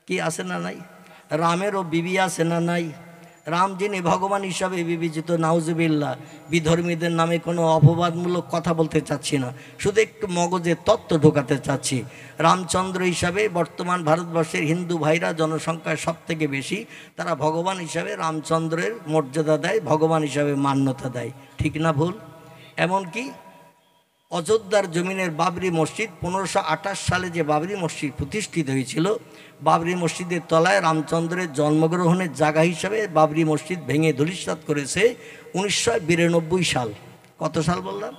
কি আছে না নাই? রামেরও বিবি আছে না নাই? রাম যিনি ভগবান হিসাবে বিবেচিত, নাউজুবিল্লাহ। বিধর্মীদের নামে কোনো অপবাদমূলক কথা বলতে চাচ্ছি না, শুধু একটু মগজে তত্ত্ব ঢোকাতে চাচ্ছি। রামচন্দ্র হিসাবে বর্তমান ভারতবর্ষের হিন্দু ভাইরা জনসংখ্যায় সব থেকে বেশি, তারা ভগবান হিসাবে রামচন্দ্রের মর্যাদা দেয়, ভগবান হিসাবে মান্যতা দেয়। ঠিক না ভুল? এমনকি অযোধ্যার জমিনের বাবরি মসজিদ 1528 সালে যে বাবরি মসজিদ প্রতিষ্ঠিত হয়েছিল, বাবরি মসজিদের তলায় রামচন্দ্রের জন্মগ্রহণের জায়গা হিসাবে বাবরি মসজিদ ভেঙে ধূলিসাৎ করেছে 1992 সাল। কত সাল বললাম?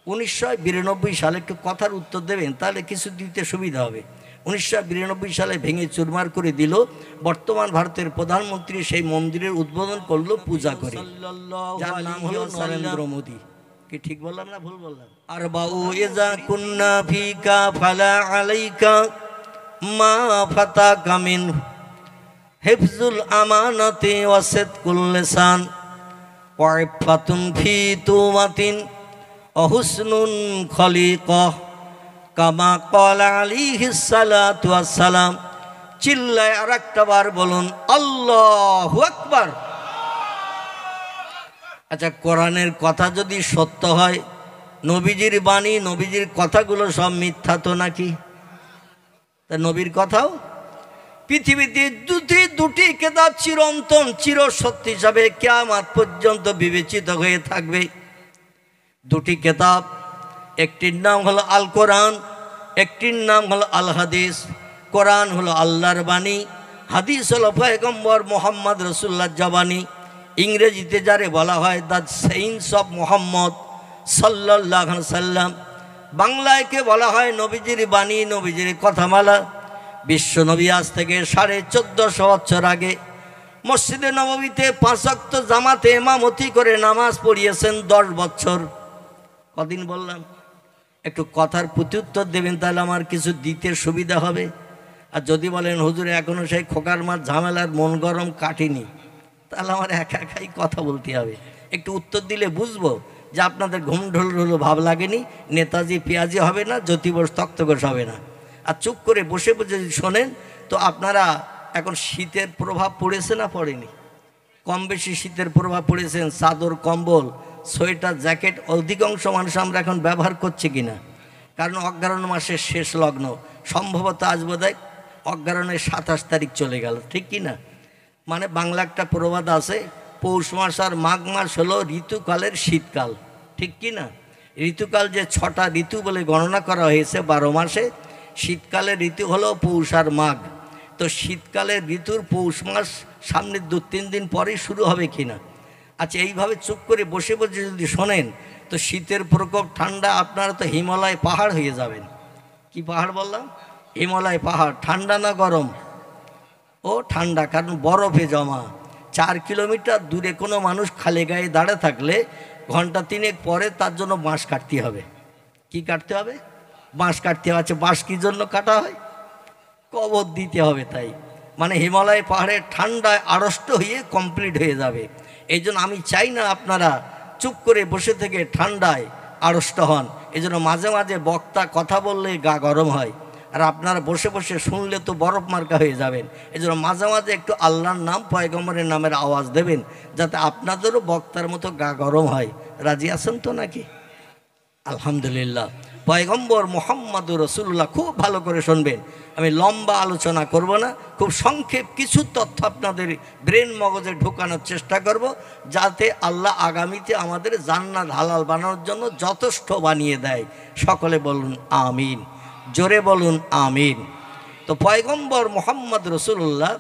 1992 সালে। একটু কথার উত্তর দেবেন, তাহলে কিছু দিতে সুবিধা হবে। 1992 সালে ভেঙে চুরমার করে দিল। বর্তমান ভারতের প্রধানমন্ত্রী সেই মন্দিরের উদ্বোধন করলো পূজা করে, যার নাম হলো নরেন্দ্র মোদী। কি ঠিক বললাম না ভুল বললাম? আর বাউ ইজা কুন্না ফিকা ফালা আলাইকা মা ফাতা কামিন হিফজুল আমানাতি ওয়া সিদকুল লিসান ওয়া ইফাতুন ফি তুমাতিন ওয়া হুসনুন খলিকাহ কামা ক্বালা আলাইহিস সালাতু ওয়াস সালাম। চিল্লায় আরেকটা বার বলুন আল্লাহু আকবার। আচ্ছা, কোরআনের কথা যদি সত্য হয়, নবীজির বাণী, নবীজির কথাগুলো সব মিথ্যা তো নাকি? তা নবীর কথাও পৃথিবীতে দুটি কিতাব চিরন্তন চির সত্য হিসাবে কিয়ামত পর্যন্ত বিবেচিত হয়ে থাকবে। দুটি কিতাব, একটির নাম হলো আল কোরআন, একটির নাম হলো আল হাদিস। কোরআন হলো আল্লাহর বাণী, হাদিস হলো পয়গম্বর মোহাম্মদ রাসূলুল্লাহর জবানি। ইংরেজিতে যারে বলা হয় দ্য সেইন্স অফ মোহাম্মদ সাল্লাল্লাহু আলাইহি সাল্লাম। বাংলায়কে বলা হয় নবীজির বাণী, নবীজির কথামালা। বিশ্ব নবী আজ থেকে 1450 বছর আগে মসজিদে নববীতে 5 ওয়াক্ত জামাতে ইমামতি করে নামাজ পড়িয়েছেন 10 বছর। কদিন বললাম? একটু কথার প্রত্যুত্তর দেবেন, তাহলে আমার কিছু দিতে সুবিধা হবে। আর যদি বলেন হুজুর এখনও সেই খোকার মার ঝামেলার মন গরম কাটেনি, তাহলে আমার একা একাই কথা বলতে হবে। একটু উত্তর দিলে বুঝবো যে আপনাদের ঘুম ঢোল হলো ভাব লাগেনি, নেতাজি পেঁয়াজি হবে না, জ্যোতিবোস তক্তঘোষ হবে না। আর চুপ করে বসে বসে যদি শোনেন তো আপনারা এখন শীতের প্রভাব পড়েছে না পড়েনি? কম বেশি শীতের প্রভাব পড়েছেন। চাদর, কম্বল, সোয়েটার, জ্যাকেট অধিকাংশ মানুষ আমরা এখন ব্যবহার করছি কিনা? কারণ অজ্ঞায়ণ মাসের শেষ লগ্ন, সম্ভবত আজ বোধহয় অজ্ঞায়ণের 27 তারিখ চলে গেল, ঠিক কি না? মানে বাংলা একটা প্রবাদ আছে, পৌষ মাস আর মাঘ মাস হলো ঋতুকালের শীতকাল, ঠিক কি না? ঋতুকাল যে 6টা ঋতু বলে গণনা করা হয়েছে 12 মাসে, শীতকালের ঋতু হলো পৌষ আর মাঘ। তো শীতকালের ঋতুর পৌষ মাস সামনের 2-3 দিন পরেই শুরু হবে কিনা? আচ্ছা, এইভাবে চুপ করে বসে বসে যদি শোনেন তো শীতের প্রকোপ ঠান্ডা, আপনারা তো হিমালয় পাহাড় হয়ে যাবেন। কি পাহাড় বললাম? হিমালয় পাহাড়। ঠান্ডা না গরম? ও ঠান্ডা, কারণ বরফে জমা। 4 কিলোমিটার দূরে কোনো মানুষ খালি গায়ে দাঁড়িয়ে থাকলে ঘন্টা 3 পরে তার জন্য বাঁশ কাটতে হবে। কি কাটতে হবে? বাঁশ কাটতে হবে। আচ্ছা, বাঁশ কী জন্য কাটা হয়? কবর দিতে হবে। তাই মানে হিমালয় পাহাড়ের ঠান্ডায় আড়ষ্ট হয়ে কমপ্লিট হয়ে যাবে। এই জন্য আমি চাই না আপনারা চুপ করে বসে থেকে ঠান্ডায় আড়ষ্ট হন। এই জন্য মাঝে মাঝে বক্তা কথা বললে গা গরম হয়, আর আপনারা বসে বসে শুনলে তো বরফ মার্কা হয়ে যাবেন। এই জন্য মাঝে মাঝে একটু আল্লাহর নাম, পয়গম্বরের নামের আওয়াজ দেবেন, যাতে আপনাদেরও বক্তার মতো গা গরম হয়। রাজি আছেন তো নাকি? আলহামদুলিল্লাহ। পয়গম্বর মোহাম্মদুর রাসূলুল্লাহ, খুব ভালো করে শুনবেন, আমি লম্বা আলোচনা করব না, খুব সংক্ষেপ কিছু তথ্য আপনাদের ব্রেন মগজে ঢোকানোর চেষ্টা করব, যাতে আল্লাহ আগামীতে আমাদের জান্নাত হালাল বানানোর জন্য যথেষ্ট বানিয়ে দেয়। সকলে বলুন আমিন, জোরে বলুন আমিন। তো পয়গম্বর মোহাম্মদ রাসূলুল্লাহ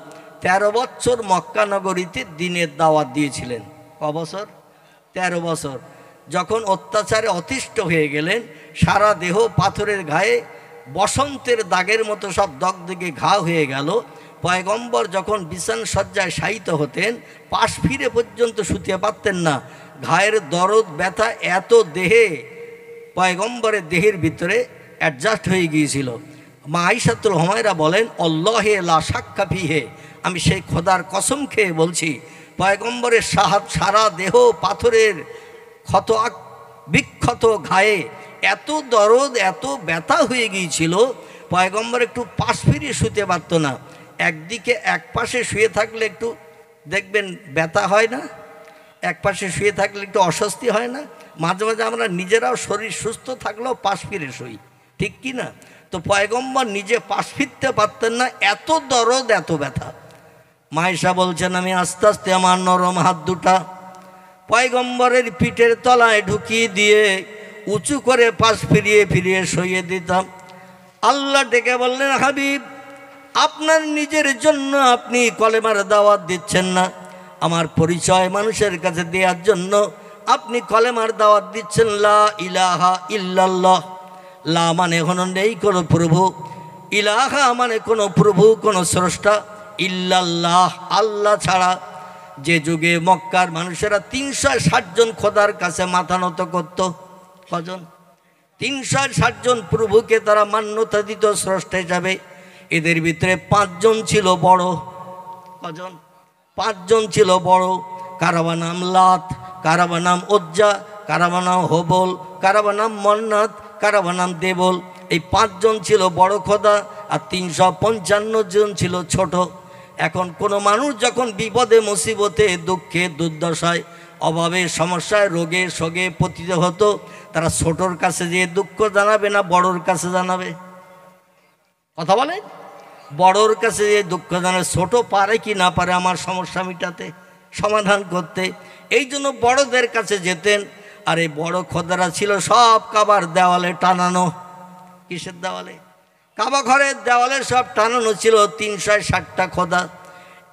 13 বছর মক্কা নগরীতে দ্বীনের দাওয়াত দিয়েছিলেন। ক বছর? 13 বছর। যখন অত্যাচারে অতিষ্ঠ হয়ে গেলেন, সারা দেহ পাথরের গায়ে বসন্তের দাগের মতো সব দগদগে ঘা হয়ে গেল। পয়গম্বর যখন বিছান সজ্জায় শায়িত হতেন, পাশ ফিরে পর্যন্ত শুতে পারতেন না। ঘায়ের দরদ ব্যথা এত দেহে, পয়গম্বরের দেহের ভিতরে অ্যাডজাস্ট হয়ে গিয়েছিল। মা আয়েশাতুল হুমায়রা বলেন, আল্লাহে লা শাক্কা ফিহে, আমি সেই খোদার কসম খেয়ে বলছি, পয়গম্বরের সারা দেহ পাথরের ক্ষত বিক্ষত ঘায়ে এত দরদ, এত ব্যথা হয়ে গিয়েছিল, পয়গম্বর একটু পাশ ফিরিয়ে শুতে পারত না। একদিকে এক পাশে শুয়ে থাকলে একটু দেখবেন ব্যথা হয় না, এক পাশে শুয়ে থাকলে একটু অস্বস্তি হয় না। মাঝে মাঝে আমরা নিজেরাও শরীর সুস্থ থাকলেও পাশ ফিরে শুই, ঠিক কি না? তো পয়গম্বর নিজে পাশ ফিরতে পারতেন না, এত দরদ এত ব্যথা। মায়েশা বলছেন আমি আস্তে আস্তে আমার নরম হাত দুটা পয়গম্বরের পিঠের তলায় ঢুকিয়ে দিয়ে উঁচু করে পাশ ফিরিয়ে ফিরিয়ে শুইয়ে দিতাম। আল্লাহ ডেকে বললেন, হাবিব আপনার নিজের জন্য আপনি কলেমার দাওয়াত দিচ্ছেন না, আমার পরিচয় মানুষের কাছে দেওয়ার জন্য আপনি কলেমার দাওয়াত দিচ্ছেন। লা ইলাহা ইল্লাল্লাহ, লা মানে হলো নেই কোনো প্রভু, ইলাহা মানে কোনো প্রভু কোনো স্রষ্টা, ইল্লাল্লাহ আল্লাহ ছাড়া। যে যুগে মক্কার মানুষেরা 360 জন খোদার কাছে মাথা নত করত, কজন? 360 জন প্রভুকে তারা মান্যতা দিত স্রষ্টা হিসাবে। এদের ভিতরে 5 জন ছিল বড়, কজন? 5 জন ছিল বড়। কারবা নাম লাত, কারবা নাম উজ্জা, কারবা নাম হবল, কারবা নাম মন্নাত, কারবা নাম দেবল। এই 5 জন ছিল বড় খোদা আর 355 জন ছিল ছোট। এখন কোনো মানুষ যখন বিপদে মুসিবতে দুঃখে দুর্দশায় অভাবে সমস্যায় রোগে শোকে পতিত হতো, তারা ছোটর কাছে যেয়ে দুঃখ জানাবে না বড়োর কাছে জানাবে? কথা বলেন, বড়োর কাছে যে দুঃখ জানাবে। ছোট পারে কি না পারে আমার সমস্যা মিটাতে, সমাধান করতে, এই জন্য বড়দের কাছে যেতেন। আর এই বড় খোদারা ছিল সব কাবার দেওয়ালে টানানো। কিসের দেওয়ালে? কাবা ঘরের দেওয়ালে সব টানানো ছিল 360টা খোদা।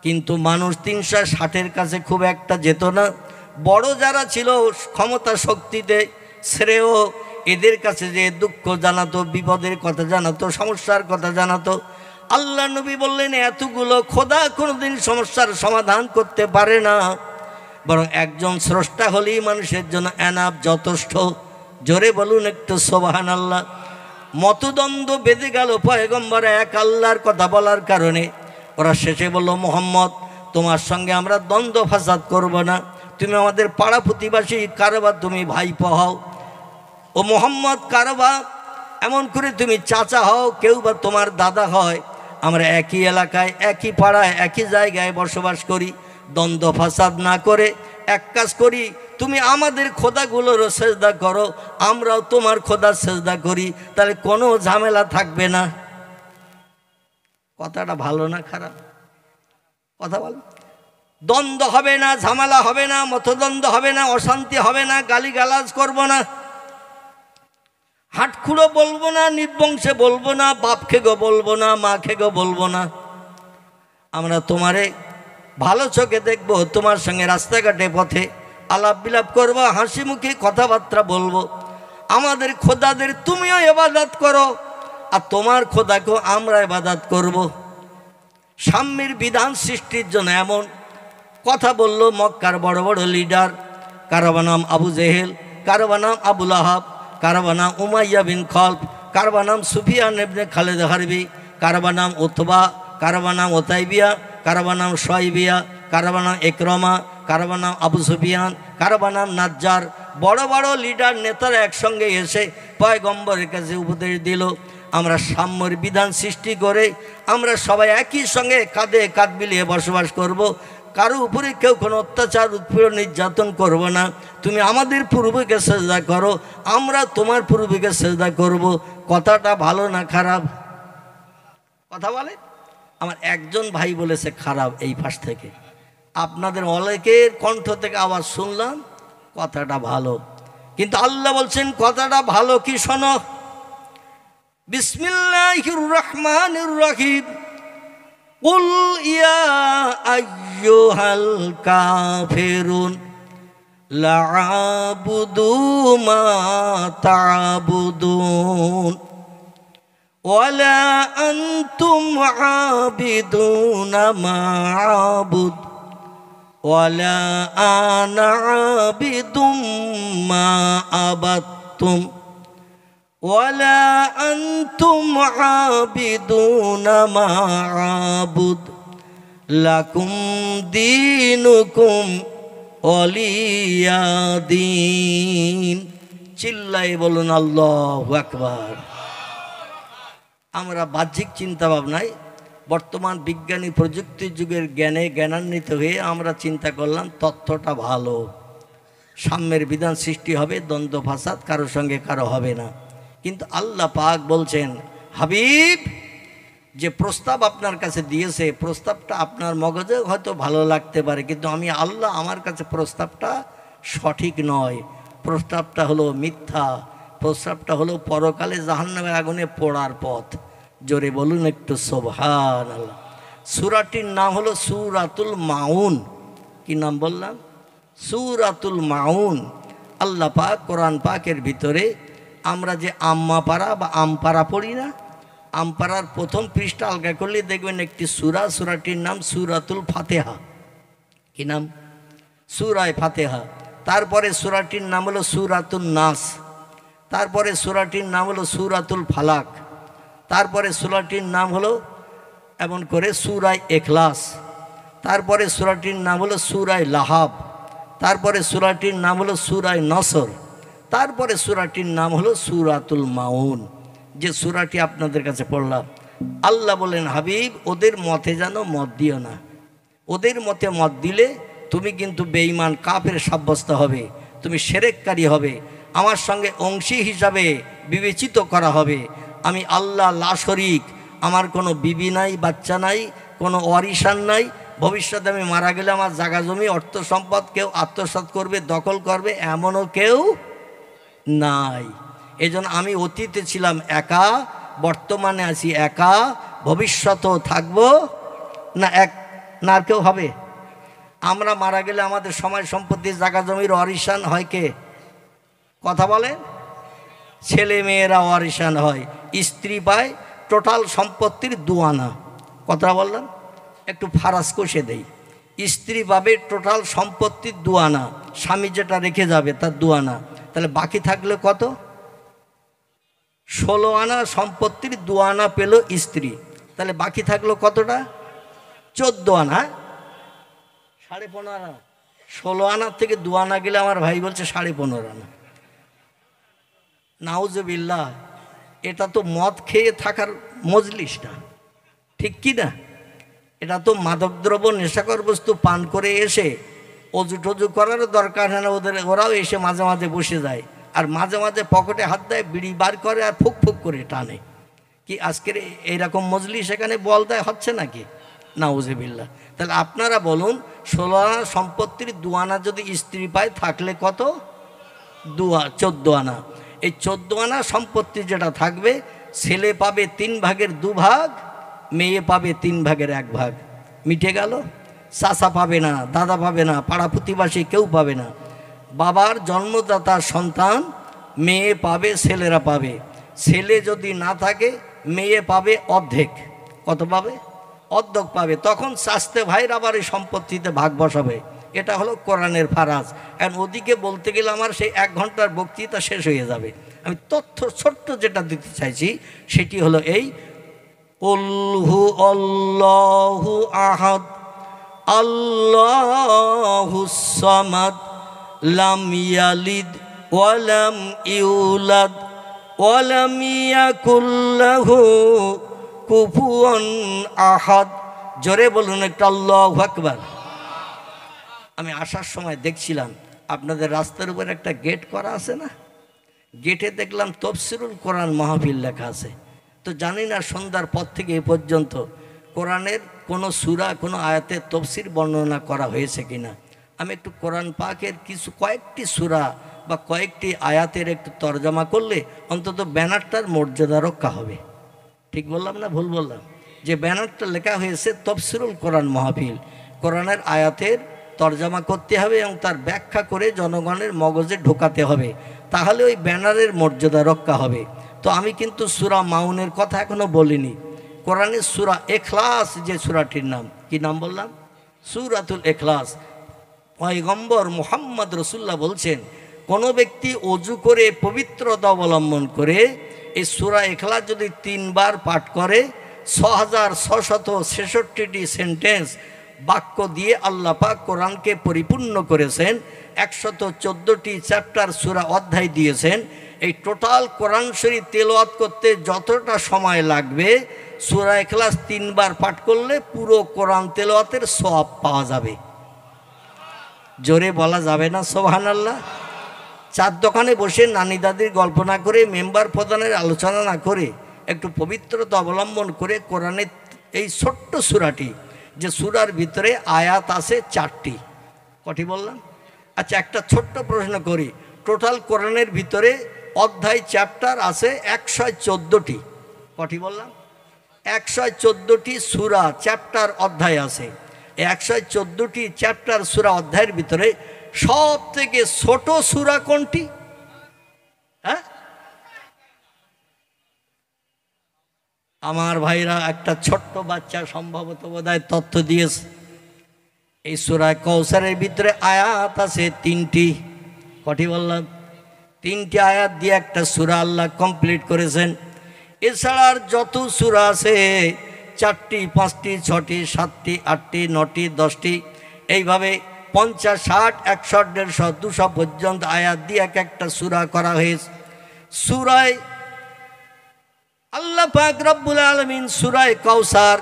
কিন্তু মানুষ 360-এর কাছে খুব একটা যেত না। বড় যারা ছিল ক্ষমতা শক্তিতে শ্রেয়, এদের কাছে যে দুঃখ জানাতো, বিপদের কথা জানাতো, সমস্যার কথা জানাতো। আল্লাহ নবী বললেন, এতগুলো খোদা কোনোদিন সমস্যার সমাধান করতে পারে না, বরং একজন স্রষ্টা হলেই মানুষের জন্য এনাফ, যথেষ্ট। জোরে বলুন একটু সুবহানাল্লাহ। মতদ্বন্দ্ব বেঁধে গেল পয়গম্বর এক আল্লাহর কথা বলার কারণে। ওরা শেষে বলল, মোহাম্মদ তোমার সঙ্গে আমরা দ্বন্দ্ব ফাসাদ করব না, তুমি আমাদের পাড়া প্রতিবাসী, কারবা তুমি ভাইপো হও। ও মোহাম্মদ কারবা এমন করে তুমি চাচা হও, কেউ বা তোমার দাদা হয়, আমরা একই এলাকায় একই পাড়ায় একই জায়গায় বসবাস করি। দ্বন্দ্ব ফাসাদ না করে এক কাজ করি, তুমি আমাদের খোদাগুলোরও সেজদা করো, আমরাও তোমার খোদার সেজদা করি, তাহলে কোনো ঝামেলা থাকবে না। কথাটা ভালো না খারাপ? কথা বল। দ্বন্দ্ব হবে না, ঝামেলা হবে না, মতদ্বন্দ্ব হবে না, অশান্তি হবে না, গালিগালাজ করব না, হাটখুড়ো বলবো না, নির্বংশে বলবো না, বাপ খেগো বলবো না, মা খেগো বলবো না। আমরা তোমারে ভালো চোখে দেখবো, তোমার সঙ্গে রাস্তাঘাটে পথে আলাপ বিলাপ করবো, হাসি মুখে কথাবার্তা বলবো। আমাদের খোদাদের তুমিও ইবাদত করো আর তোমার খোদাকেও আমরা ইবাদত করব। সাম্যের বিধান সৃষ্টির জন্য এমন কথা বলল মক্কার বড় বড় লিডার। কারো নাম আবু জেহেল, কারো নাম আবু লাহাব, কারো নাম উমাইয়া বিন খলফ, কারো নাম সুফিয়ান ইবনে খালিদ হারবি, কারো নাম উতবা, কারো নাম ওতাইবিয়া, কারো নাম শয়বিয়া, কারো নাম ইকরামা, কারো নাম আবু সুফিয়ান, কারো নাম নাজ্জার। বড় বড় লিডার নেতারা একসঙ্গে এসে পয়গম্বরের কাছে উপদেশ দিল, আমরা সাম্যের বিধান সৃষ্টি করে আমরা সবাই একই সঙ্গে কাঁধে কাঁধ মিলিয়ে বসবাস করব, কারো উপরে কেউ কোনো অত্যাচার উৎপীড়ন নির্যাতন করব না। তুমি আমাদের পূর্বকে সেজদা করো, আমরা তোমার পূর্বকে সেজদা করব। কথাটা ভালো না খারাপ? কথা বলে। আমার একজন ভাই বলেছে খারাপ এই পাশ থেকে, আপনাদের অনেকের কণ্ঠ থেকে আওয়াজ শুনলাম কথাটা ভালো, কিন্তু আল্লাহ বলছেন কথাটা ভালো কি শোনো। বিসমিল্লাহির রহমানির রহিম। কুল ইয়া আইয়ুহাল কাফিরুন লা আ'বুদু মা তা'বুদুন ওয়ালা আনতুম আবিদুনা মা আ'বুদ ওয়ালা আনা আবিদুম মা আবাদতুম ওয়ালা আনতুম আবিদুনা মা আ'বুদ লাকুম দীনুকুম ওয়ালিয়া দীন। চিল্লাই বলুন আল্লাহু আকবার। আমরা বাহ্যিক চিন্তা ভাবনায় বর্তমান বিজ্ঞানী প্রযুক্তির যুগের জ্ঞানে জ্ঞানান্বিত হয়ে আমরা চিন্তা করলাম তথ্যটা ভালো, সাম্যের বিধান সৃষ্টি হবে, দ্বন্দ্ব ফাসাদ কারোর সঙ্গে কারো হবে না। কিন্তু আল্লাহ পাক বলছেন, হাবিব যে প্রস্তাব আপনার কাছে দিয়েছে, প্রস্তাবটা আপনার মগজে হয়তো ভালো লাগতে পারে, কিন্তু আমি আল্লাহ, আমার কাছে প্রস্তাবটা সঠিক নয়, প্রস্তাবটা হলো মিথ্যা, প্রস্তাবটা হলো পরকালে জাহান্নামের আগুনে পোড়ার পথ। জোরে বলুন একটু সুবহানাল্লাহ। সূরাটির নাম হলো সূরাতুল মাউন। কি নাম বললাম? সূরাতুল মাউন। আল্লাহ পাক কোরআন পাকের ভিতরে আমরা যে আম্মা পারা বা আমপারা পড়ি না, আমপারার প্রথম পৃষ্ঠা আলগা করলে দেখবেন একটি সূরা, সূরাটির নাম সূরাতুল ফাতিহা। কি নাম? সূরায়ে ফাতিহা। তারপরে সূরাটির নাম হলো সূরাতুন নাস, তারপরে সূরাটির নাম হলো সূরাতুল ফালাক, তারপরে সূরাটির নাম হলো এমন করে সূরায়ে ইখলাস, তারপরে সূরাটির নাম হলো সূরায়ে লাহাব, তারপরে সূরাটির নাম হলো সূরায়ে নসর, তারপরে সূরাটির নাম হলো সূরাতুল মাউন। যে সূরাটি আপনাদের কাছে পড়লাম, আল্লাহ বলেন, হাবিব ওদের মতে যেন মত দিও না, ওদের মতে মত দিলে তুমি কিন্তু বেঈমান কাফের সাব্যস্ত হবে, তুমি শিরককারী হবে, আমার সঙ্গে অংশী হিসাবে বিবেচিত করা হবে। আমি আল্লাহ লা শরীক, আমার কোনো বিবি নাই, বাচ্চা নাই, কোনো ওয়ারিসান নাই, ভবিষ্যতে আমি মারা গেলে আমার জায়গা জমি অর্থ সম্পদ কেউ আত্মসাৎ করবে, দখল করবে, এমনও কেউ নাই। এজন্য আমি অতীতে ছিলাম একা, বর্তমানে আছি একা, ভবিষ্যতেও থাকবো না, এক না আর কেউ হবে। আমরা মারা গেলে আমাদের সময় সম্পত্তি জায়গা জমির ওয়ারিসান হয় কে? কথা বলেন। ছেলে মেয়েরা ওয়ারিসান হয়, স্ত্রী পায় টোটাল সম্পত্তির 2 আনা। কথা বললাম, একটু ফারাজ কষে দেই। স্ত্রী পাবে টোটাল সম্পত্তির 2 আনা, স্বামী যেটা রেখে যাবে তার 2 আনা, তাহলে বাকি থাকলে কত? 16 আনা সম্পত্তির 2 আনা পেল স্ত্রী, তাহলে বাকি থাকলো কতটা? 14 আনা। 15.5 আনা। 16 আনার থেকে 2 আনা গেলে আমার ভাই বলছে 15.5 আনা। নাউজুবিল্লাহ, এটা তো মদ খেয়ে থাকার মজলিস না, ঠিক কি না? এটা তো মাদকদ্রব্য নেশাকর বস্তু পান করে এসে অজু টজু করারও দরকার হয় না ওদের, ওরাও এসে মাঝে মাঝে বসে যায়, আর মাঝে মাঝে পকেটে হাত দেয়, বিড়ি বার করে আর ফুক ফুক করে টানে। কি আজকের এইরকম মজলিস এখানে বল দেয় হচ্ছে নাকি? নাউজুবিল্লাহ। তাহলে আপনারা বলুন, 16 আনা সম্পত্তির 2 আনা যদি স্ত্রী পায় থাকলে কত? 14 আনা। এই 14 আনা সম্পত্তি যেটা থাকবে, ছেলে পাবে 3 ভাগের 2 ভাগ, মেয়ে পাবে 3 ভাগের 1 ভাগ। মিটে গেল। চাচা পাবে না, দাদা পাবে না, পাড়া প্রতিবাসী কেউ পাবে না। বাবার জন্মদাতা সন্তান মেয়ে পাবে, ছেলেরা পাবে। ছেলে যদি না থাকে মেয়ে পাবে অর্ধেক। কত পাবে? অর্ধেক পাবে। তখন চাচতে ভাইয়ের আবার এই সম্পত্তিতে ভাগ বসাবে। এটা হলো কোরআনের ফারাজ। এখন ওদিকে বলতে গেলে আমার সেই 1 ঘন্টার বক্তৃতা শেষ হয়ে যাবে। আমি তথ্য ছোট্ট যেটা দিতে চাইছি সেটি হলো এই, উল্হু আল্লাহু আহাদ আল্লাহুস সামাদ লাম ইয়ালিদ ওয়ালাম ইউলাদ ওয়ালাম ইয়াকুল লাহু কুফুয়ান আহাদ। জোরে বলুন একটা আল্লাহু আকবার। আমি আসার সময় দেখছিলাম আপনাদের রাস্তার উপর একটা গেট করা আছে না, গেটে দেখলাম তফসিরুল কোরআন মাহফিল লেখা আছে। তো জানি না সন্ধ্যার পর থেকে এ পর্যন্ত কোরআনের কোনো সূরা, কোনো আয়াতের তফসির বর্ণনা করা হয়েছে কিনা। আমি একটু কোরআন পাকের কয়েকটি সূরা বা কয়েকটি আয়াতের একটু তরজমা করলে অন্তত ব্যানারটার মর্যাদা রক্ষা হবে। ঠিক বললাম না ভুল বললাম? যে ব্যানারটা লেখা হয়েছে তফসিরুল কোরআন মাহফিল, কোরআনের আয়াতের তরজমা করতে হবে এবং তার ব্যাখ্যা করে জনগণের মগজে ঢোকাতে হবে, তাহলে ওই ব্যানারের মর্যাদা রক্ষা হবে। তো আমি কিন্তু সূরা মাউনের কথা এখনো বলিনি। কোরআনের সূরা ইখলাস, যে সূরাটির নাম, কি নাম বললাম? সূরাতুল ইখলাস। পয়গম্বর মুহাম্মদ রাসূলুল্লাহ বলছেন, কোনো ব্যক্তি অজু করে পবিত্রতা অবলম্বন করে এই সূরা ইখলাস যদি 3 বার পাঠ করে, 6666টি সেন্টেন্স বাক্য দিয়ে আল্লাহ পাক কোরআনকে পরিপূর্ণ করেছেন। 114টি চ্যাপ্টার সূরা অধ্যায় দিয়েছেন। এই টোটাল কোরআন শরীফ তেলাওয়াত করতে যতটা সময় লাগবে সূরা ইখলাস 3 বার পাঠ করলে পুরো কোরআন তেলাওয়াতের সওয়াব পাওয়া যাবে। জোরে বলা যাবে না সুবহানাল্লাহ? চার দোকানে বসে নানি দাদির গল্প না করে, মেম্বার প্রধানের আলোচনা না করে, একটু পবিত্রতা অবলম্বন করে কোরআনের এই ছোট্ট সূরাটি, যে সূরার ভিতরে আয়াত আছে 4টি, কটি বললাম? আচ্ছা, একটা ছোট্ট প্রশ্ন করি, টোটাল কোরআনের ভিতরে অধ্যায় চ্যাপ্টার আছে 114টি, কটি বললাম? 114টি সূরা চ্যাপ্টার অধ্যায় আছে। 114টি চ্যাপ্টার সূরা অধ্যায়ের ভিতরে সব থেকে ছোট সূরা কোনটি? হ্যাঁ, আমার ভাইরা, একটা ছোট্ট বাচ্চা সম্ভবত বোধহয় তথ্য দিয়েছে। এই সূরা কাউসারের ভিতরে আয়াত আছে 3টি, কটি বললাম? 3টি আয়াত দিয়ে একটা সূরা আল্লাহ কমপ্লিট করেছেন। এছাড়া আর যত সূরা আছে 4টি, 5টি, 6টি, 7টি, 8টি, 9টি, 10টি, এইভাবে 50, 60, 100, 150, 200 পর্যন্ত আয়াত দিয়ে এক একটা সূরা করা হয়েছে। সূরায় আল্লাহ পাক রব্বুল আলামিন সূরায়ে কাউসার,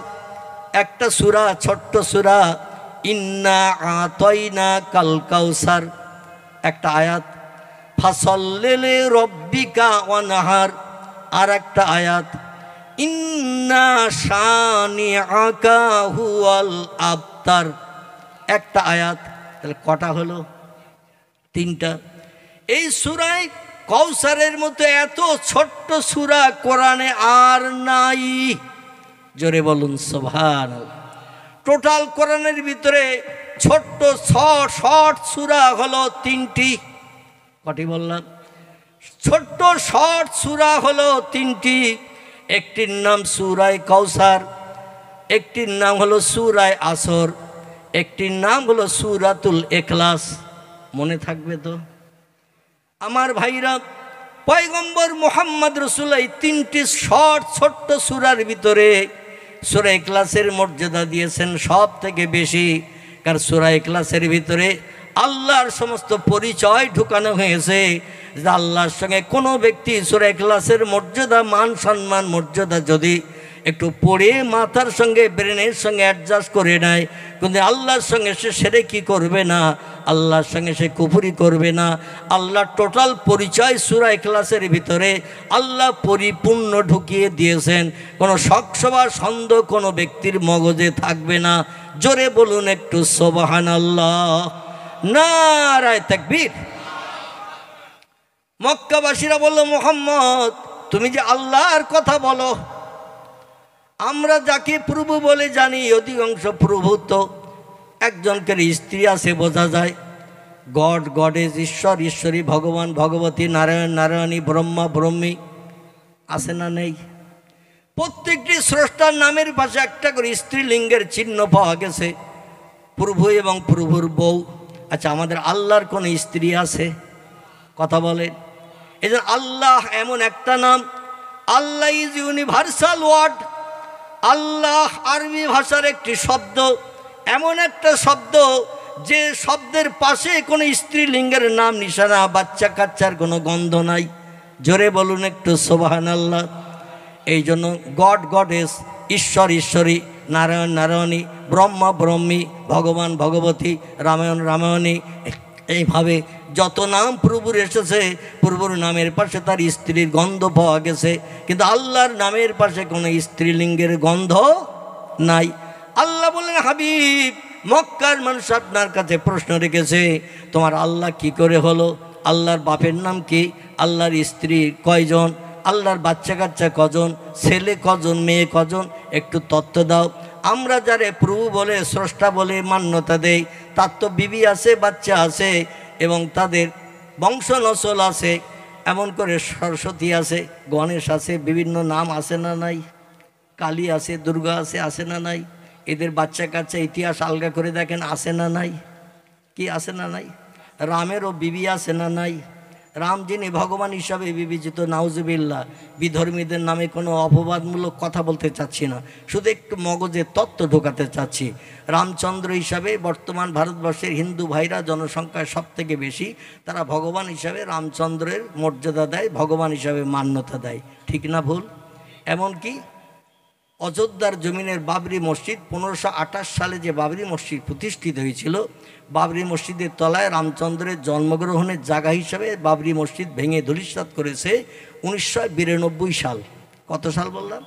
একটা সূরা, ছোট্ট সূরা, ইন্না আতাইনা কাল কাউসার, একটা আয়াত, ফাসাল্লি লিরাব্বিকা ওয়ানহার, আর একটা আয়াত, ইন্না শানিআকা হুয়াল আবতার, একটা আয়াত। তাহলে কটা হলো? 3টা। এই সূরায় কাউসারের মতো এত ছোট্ট সূরা কোরআনে আর নাই। জোরে বলুন সুবহানাল্লাহ। টোটাল কোরআনের ভিতরে ছোট্ট শর্ট সূরা হলো 3টি, কটি বললাম? ছোট্ট শর্ট সূরা হলো 3টি। একটির নাম সূরায়ে কাউসার, একটির নাম হলো সূরায়ে আসর, একটির নাম হলো সূরাতুল ইখলাস। মনে থাকবে তো আমার ভাইরা? পয়গম্বর মুহাম্মদ রাসূল এই 3টি ছোট্ট সূরার ভিতরে সূরা ইখলাসের মর্যাদা দিয়েছেন সব থেকে বেশি। কারণ সূরা ইখলাসের ভিতরে আল্লাহর সমস্ত পরিচয় ঢুকানো হয়েছে। যে আল্লাহর সঙ্গে কোনো ব্যক্তি সূরা ইখলাসের মর্যাদা, মান সম্মান, মর্যাদা যদি একটু পড়ে মাথার সঙ্গে ব্রেনের সঙ্গে অ্যাডজাস্ট করে নেয়, কিন্তু আল্লাহর সঙ্গে সে শিরকি করবে না, আল্লাহর সঙ্গে সে কুফরি করবে না। আল্লাহ টোটাল পরিচয় সূরা ইখলাসের ভিতরে আল্লাহ পরিপূর্ণ ঢুকিয়ে দিয়েছেন। কোনো শকসভা সন্দেহ কোনো ব্যক্তির মগজে থাকবে না। জোরে বলুন একটু সুবহানাল্লাহ, নারায়ে তাকবীর। মক্কাবাসীরা বলল, মুহাম্মদ তুমি যে আল্লাহর কথা বলো, আমরা যাকে প্রভু বলে জানি অধিকাংশ প্রভু তো একজনকে স্ত্রী আছে বোঝা যায়, গড গডেস, ঈশ্বর ঈশ্বরী, ভগবান ভগবতী, নারায়ণ নারায়ণী, ব্রহ্মা ব্রহ্মী, আছে না নেই? প্রত্যেকটি স্রষ্টার নামের পাশে একটা করে স্ত্রীলিঙ্গের চিহ্ন পাওয়া গেছে, প্রভু এবং প্রভুর বউ। আচ্ছা, আমাদের আল্লাহর কোনো স্ত্রী আছে? কথা বলেন। এই জন্য আল্লাহ এমন একটা নাম, আল্লাহ ইজ ইউনিভার্সাল ওয়ার্ড। আল্লাহ আরবি ভাষার একটি শব্দ, এমন একটা শব্দ যে শব্দের পাশে কোনো স্ত্রীলিঙ্গের নাম নিশানা, বাচ্চা কাচ্চার কোনো গন্ধ নাই। জোরে বলুন একটু সুবহানাল্লাহ। এই জন্য গড গডেস, ঈশ্বর ঈশ্বরী, নারায়ণ নারায়ণী, ব্রহ্মা ব্রহ্মী, ভগবান ভগবতী, রামায়ণ রামায়ণী, এইভাবে যত নাম প্রভুর এসেছে, প্রভুর নামের পাশে তার স্ত্রীর গন্ধ পাওয়া গেছে, কিন্তু আল্লাহর নামের পাশে কোনো স্ত্রীলিঙ্গের গন্ধ নাই। আল্লাহ বলেন, হাবিব, মক্কার মানুষ আপনার কাছে প্রশ্ন রেখেছে, তোমার আল্লাহ কি করে হলো? আল্লাহর বাপের নাম কি? আল্লাহর স্ত্রী কয়জন? আল্লাহর বাচ্চা কাচ্চা কজন? ছেলে কজন? মেয়ে কজন? একটু তত্ত্ব দাও। আমরা যারে প্রভু বলে, স্রষ্টা বলে মান্যতা দেই, তার তো বিবি আছে, বাচ্চা আছে, এবং তাদের বংশ নসল আছে। এমন করে সরস্বতী আছে, গণেশ আছে, বিভিন্ন নাম আছে না নাই? কালী আছে, দুর্গা আছে, আছে না নাই? এদের বাচ্চা কাচ্চা ইতিহাস আলগা করে দেখেন, আছে না নাই? কি আছে না নাই? রামেরও বিবি আছে না নাই? রাম যিনি ভগবান হিসাবে বিবেচিত, নাউজুবিল্লাহ। বিধর্মীদের নামে কোনো অপবাদমূলক কথা বলতে চাচ্ছি না, শুধু একটু মগজে তত্ত্ব ঢোকাতে চাচ্ছি। রামচন্দ্র হিসাবে বর্তমান ভারতবর্ষের হিন্দু ভাইরা জনসংখ্যায় সব থেকে বেশি, তারা ভগবান হিসাবে রামচন্দ্রের মর্যাদা দেয়, ভগবান হিসাবে মান্যতা দেয়। ঠিক না ভুল? এমনকি অযোধ্যার জমিনের বাবরি মসজিদ 1528 সালে যে বাবরি মসজিদ প্রতিষ্ঠিত হয়েছিল, বাবরি মসজিদের তলায় রামচন্দ্রের জন্মগ্রহণের জায়গা হিসাবে বাবরি মসজিদ ভেঙে ধূলিসাৎ করেছে 1992 সাল। কত সাল বললাম?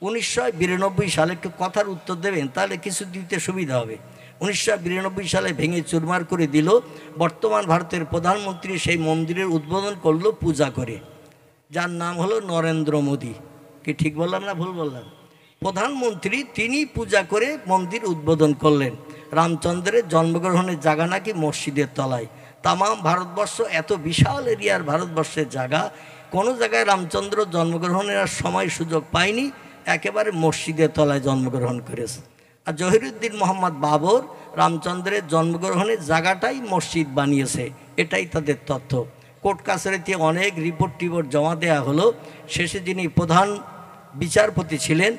1992 সালে। একটু কথার উত্তর দেবেন, তাহলে কিছু দিতে সুবিধা হবে। 1992 সালে ভেঙে চুরমার করে দিল। বর্তমান ভারতের প্রধানমন্ত্রী সেই মন্দিরের উদ্বোধন করলো পূজা করে, যার নাম হলো নরেন্দ্র মোদী। কি ঠিক বললাম না ভুল বললাম? প্রধানমন্ত্রী তিনি পূজা করে মন্দির উদ্বোধন করলেন। রামচন্দ্রের জন্মগ্রহণের জায়গা নাকি মসজিদের তলায়। তামাম ভারতবর্ষ, এত বিশাল এরিয়ার ভারতবর্ষের জায়গা, কোনো জায়গায় রামচন্দ্র জন্মগ্রহণের আর সময় সুযোগ পায়নি, একেবারে মসজিদের তলায় জন্মগ্রহণ করেছে। আর জহিরুদ্দিন মোহাম্মদ বাবর রামচন্দ্রের জন্মগ্রহণের জায়গাটাই মসজিদ বানিয়েছে, এটাই তাদের তথ্য। কোর্ট কাছারিতে অনেক রিপোর্ট টিপোর্ট জমা দেওয়া হলো। শেষে যিনি প্রধান বিচারপতি ছিলেন,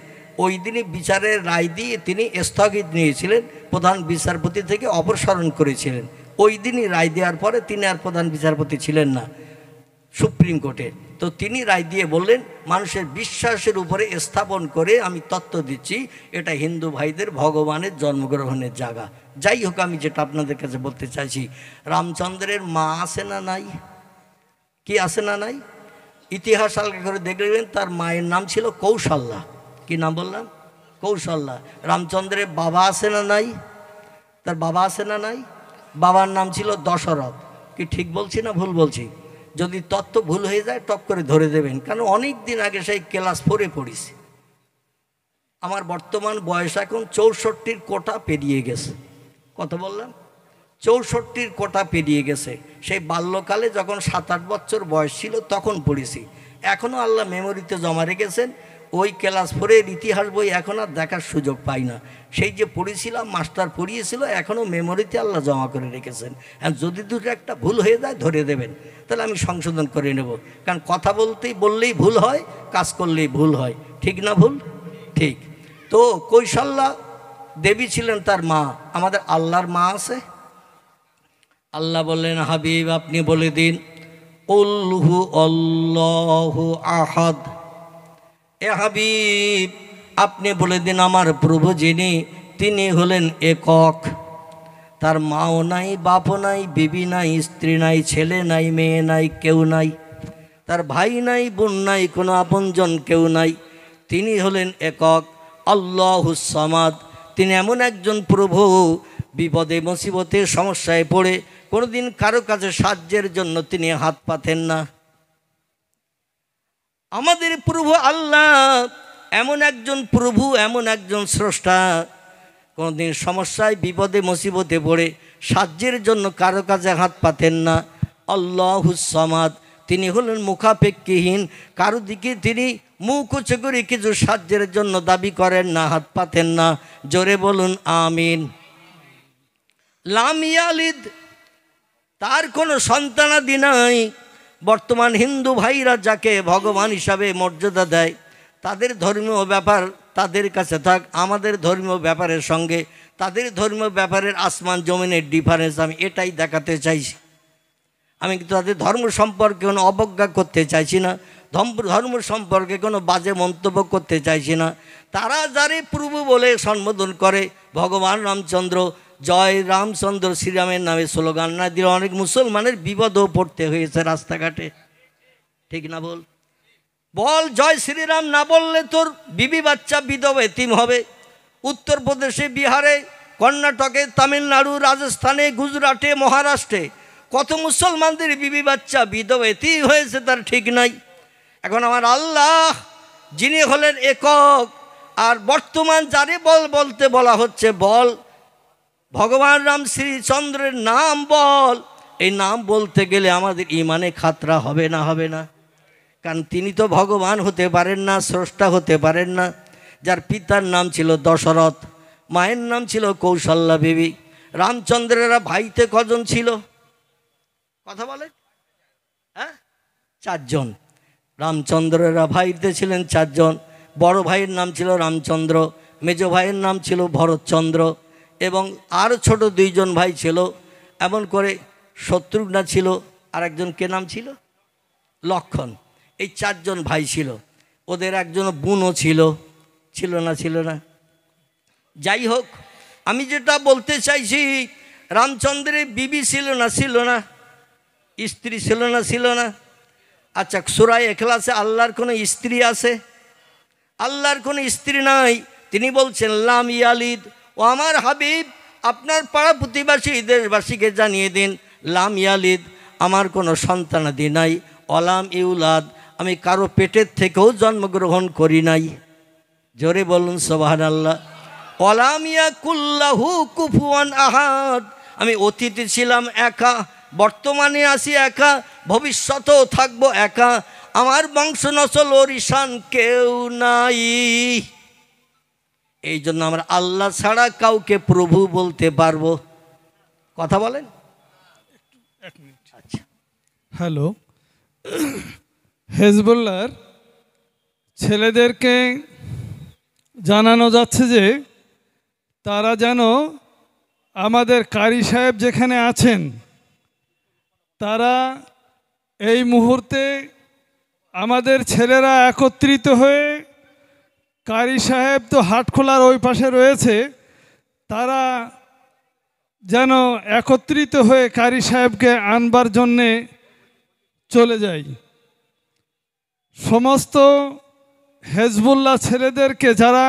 ওই দিনই বিচারের রায় দিয়ে তিনি স্থগিত নিয়েছিলেন, প্রধান বিচারপতি থেকে অপসারণ করেছিলেন। ওই দিনই রায় দেওয়ার পরে তিনি আর প্রধান বিচারপতি ছিলেন না সুপ্রিম কোর্টে। তো তিনি রায় দিয়ে বললেন, মানুষের বিশ্বাসের উপরে স্থাপন করে আমি তত্ত্ব দিচ্ছি, এটা হিন্দু ভাইদের ভগবানের জন্মগ্রহণের জায়গা। যাই হোক, আমি যেটা আপনাদের কাছে বলতে চাইছি, রামচন্দ্রের মা আছে না নাই? কি আছে না নাই? ইতিহাস আলগা করে দেখলেন, তার মায়ের নাম ছিল কৌশল্যা। কি নাম বললাম? কৌশল্যা। রামচন্দ্রের বাবা আছে না নাই? তার বাবা আছে না নাই? বাবার নাম ছিল দশরথ। কি ঠিক বলছি না ভুল বলছি? যদি তত্ত্ব ভুল হয়ে যায় টপ করে ধরে দেবেন, কারণ অনেক দিন আগে সেই ক্লাস 4-এ পড়েছি। আমার বর্তমান বয়স এখন 64-র কোটা পেরিয়ে গেছে। কত বললাম? 64-র কোটা পেরিয়ে গেছে। সেই বাল্যকালে যখন 7-8 বছর বয়স ছিল তখন পড়েছি। এখনও আল্লাহ মেমোরিতে জমা রেখেছেন। ওই ক্লাস 4-এর ইতিহাস বই এখন আর দেখার সুযোগ পাই না। সেই যে পড়েছিলাম, মাস্টার পড়িয়েছিল, এখনও মেমোরিতে আল্লাহ জমা করে রেখেছেন। আর যদি দুটো একটা ভুল হয়ে যায় ধরে দেবেন, তাহলে আমি সংশোধন করে নেব। কারণ কথা বললেই ভুল হয়, কাজ করলেই ভুল হয়। ঠিক না ভুল? ঠিক। তো কৌশল্যা দেবী ছিলেন তার মা। আমাদের আল্লাহর মা আছে? আল্লাহ বললেন, হাবিব আপনি বলে দিন, উল্হু আল্লাহু আহাদ। এ হাবিব আপনি বলে দিন, আমার প্রভু যিনি, তিনি হলেন একক। তার মাও নাই, বাপও নাই, বিবি নাই, স্ত্রী নাই, ছেলে নাই, মেয়ে নাই, কেউ নাই। তার ভাই নাই, বোন নাই, কোনো আপনজন কেউ নাই। তিনি হলেন একক, আল্লাহুস সামাদ। তিনি এমন একজন প্রভু, বিপদে মুসিবতে সমস্যায় পড়ে কোনোদিন কারো কাছে সাহায্যের জন্য তিনি হাত পাতেন না। আমাদের প্রভু আল্লাহ এমন একজন প্রভু, এমন একজন স্রষ্টা, কোনোদিন সমস্যায় বিপদে মুসিবতে পড়ে সাহায্যের জন্য কারো কাছে হাত পাতেন না। আল্লাহুস সামাদ, তিনি হলেন মুখাপেক্ষীহীন, কারো দিকে তিনি মুখ উঁচু করে কিছু সাহায্যের জন্য দাবি করেন না, হাত পাতেন না। জোরে বলুন আমিন। লাম ইয়ালিদ, তার কোনো সন্তানাদি নাই। বর্তমান হিন্দু ভাইরা যাকে ভগবান হিসাবে মর্যাদা দেয়, তাদের ধর্মীয় ব্যাপার তাদের কাছে থাক। আমাদের ধর্মীয় ব্যাপারের সঙ্গে তাদের ধর্মীয় ব্যাপারের আসমান জমিনের ডিফারেন্স আমি এটাই দেখাতে চাইছি। আমি কিন্তু তাদের ধর্ম সম্পর্কে কোনো অবজ্ঞা করতে চাইছি না, ধর্ম সম্পর্কে কোনো বাজে মন্তব্য করতে চাইছি না। তারা যারে প্রভু বলে সম্বোধন করে, ভগবান রামচন্দ্র, জয় রামচন্দ্র শ্রীরামের নামে স্লোগান না দিলে অনেক মুসলমানের বিপদও পড়তে হয়েছে রাস্তাঘাটে। ঠিক না বল? বল জয় শ্রীরাম না বললে তোর বিবি বাচ্চা বিধবা এতিম হবে। উত্তরপ্রদেশে, বিহারে, কর্ণাটকে, তামিলনাড়ু, রাজস্থানে, গুজরাটে, মহারাষ্ট্রে কত মুসলমানদের বিবি বাচ্চা বিধবা এতিম হয়েছে, তার ঠিক নাই। এখন আমার আল্লাহ যিনি হলেন একক, আর বর্তমান যারে বলতে বলা হচ্ছে, বল ভগবান রাম শ্রীচন্দ্রের নাম বল। এই নাম বলতে গেলে আমাদের ইমানে খাতরা হবে না? হবে না? কারণ তিনি তো ভগবান হতে পারেন না, স্রষ্টা হতে পারেন না। যার পিতার নাম ছিল দশরথ, মায়ের নাম ছিল কৌশল্যা দেবী। রামচন্দ্রেরা ভাইতে কজন ছিল? কথা বলে? হ্যাঁ, 4 জন। রামচন্দ্রেরা ভাইতে ছিলেন 4 জন। বড় ভাইয়ের নাম ছিল রামচন্দ্র, মেজো ভাইয়ের নাম ছিল ভরতচন্দ্র, এবং আরও ছোট 2 জন ভাই ছিল। এমন করে শত্রুঘ্ন ছিল, আর একজন কে নাম ছিল? লক্ষণ। এই 4 জন ভাই ছিল। ওদের একজন বোনও ছিল। ছিল না ছিল না? যাই হোক, আমি যেটা বলতে চাইছি, রামচন্দ্রের বিবি ছিল না ছিল না? স্ত্রী ছিল না ছিল না? আচ্ছা, সূরা ইখলাসে আল্লাহর কোনো স্ত্রী আছে? আল্লাহর কোনো স্ত্রী নাই। তিনি বলছেন লাম ইয়ালিদ, ও আমার হাবিব আপনার পাড়া প্রতিবাসী দেশবাসীকে জানিয়ে দিন, লাম ইয়ালিদ, আমার কোনো সন্তানাদি নাই, অলাম ইউলাদ, আমি কারো পেটের থেকেও জন্মগ্রহণ করি নাই। জোরে বলুন সুবহানাল্লাহ। অলাম ইয়াকুল্লাহু কুফুয়ান আহাদ, আমি অতীতে ছিলাম একা, বর্তমানে আছি একা, ভবিষ্যতেও থাকবো একা, আমার বংশ নসল ওর ঈশান কেউ নাই। এই জন্য আমরা আল্লাহ ছাড়া কাউকে প্রভু বলতে পারবো? কথা বলেন। আচ্ছা, হ্যালো, হেজবুল্লাহর ছেলেদেরকে জানানো যাচ্ছে যে তারা যেন আমাদের কারি সাহেব যেখানে আছেন, তারা এই মুহূর্তে আমাদের ছেলেরা একত্রিত হয়ে, কারি সাহেব তো হাটখোলার ওই পাশে রয়েছে, তারা যেন একত্রিত হয়ে কারি সাহেবকে আনবার জন্যে চলে যায়। সমস্ত হেজবুল্লাহ ছেলেদেরকে, যারা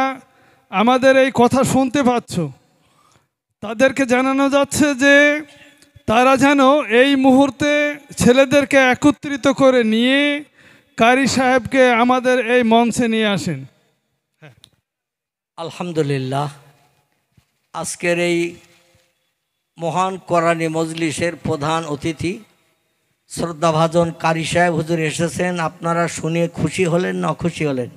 আমাদের এই কথা শুনতে পাচ্ছ, তাদেরকে জানানো যাচ্ছে যে তারা যেন এই মুহূর্তে ছেলেদেরকে একত্রিত করে নিয়ে কারি সাহেবকে আমাদের এই মঞ্চে নিয়ে আসেন। আলহামদুলিল্লাহ, আজকের এই মহান কোরআনী মজলিসের প্রধান অতিথি শ্রদ্ধাভাজন কারি সাহেব হুজুর এসেছেন। আপনারা শুনে খুশি হলেন না অখুশি হলেন?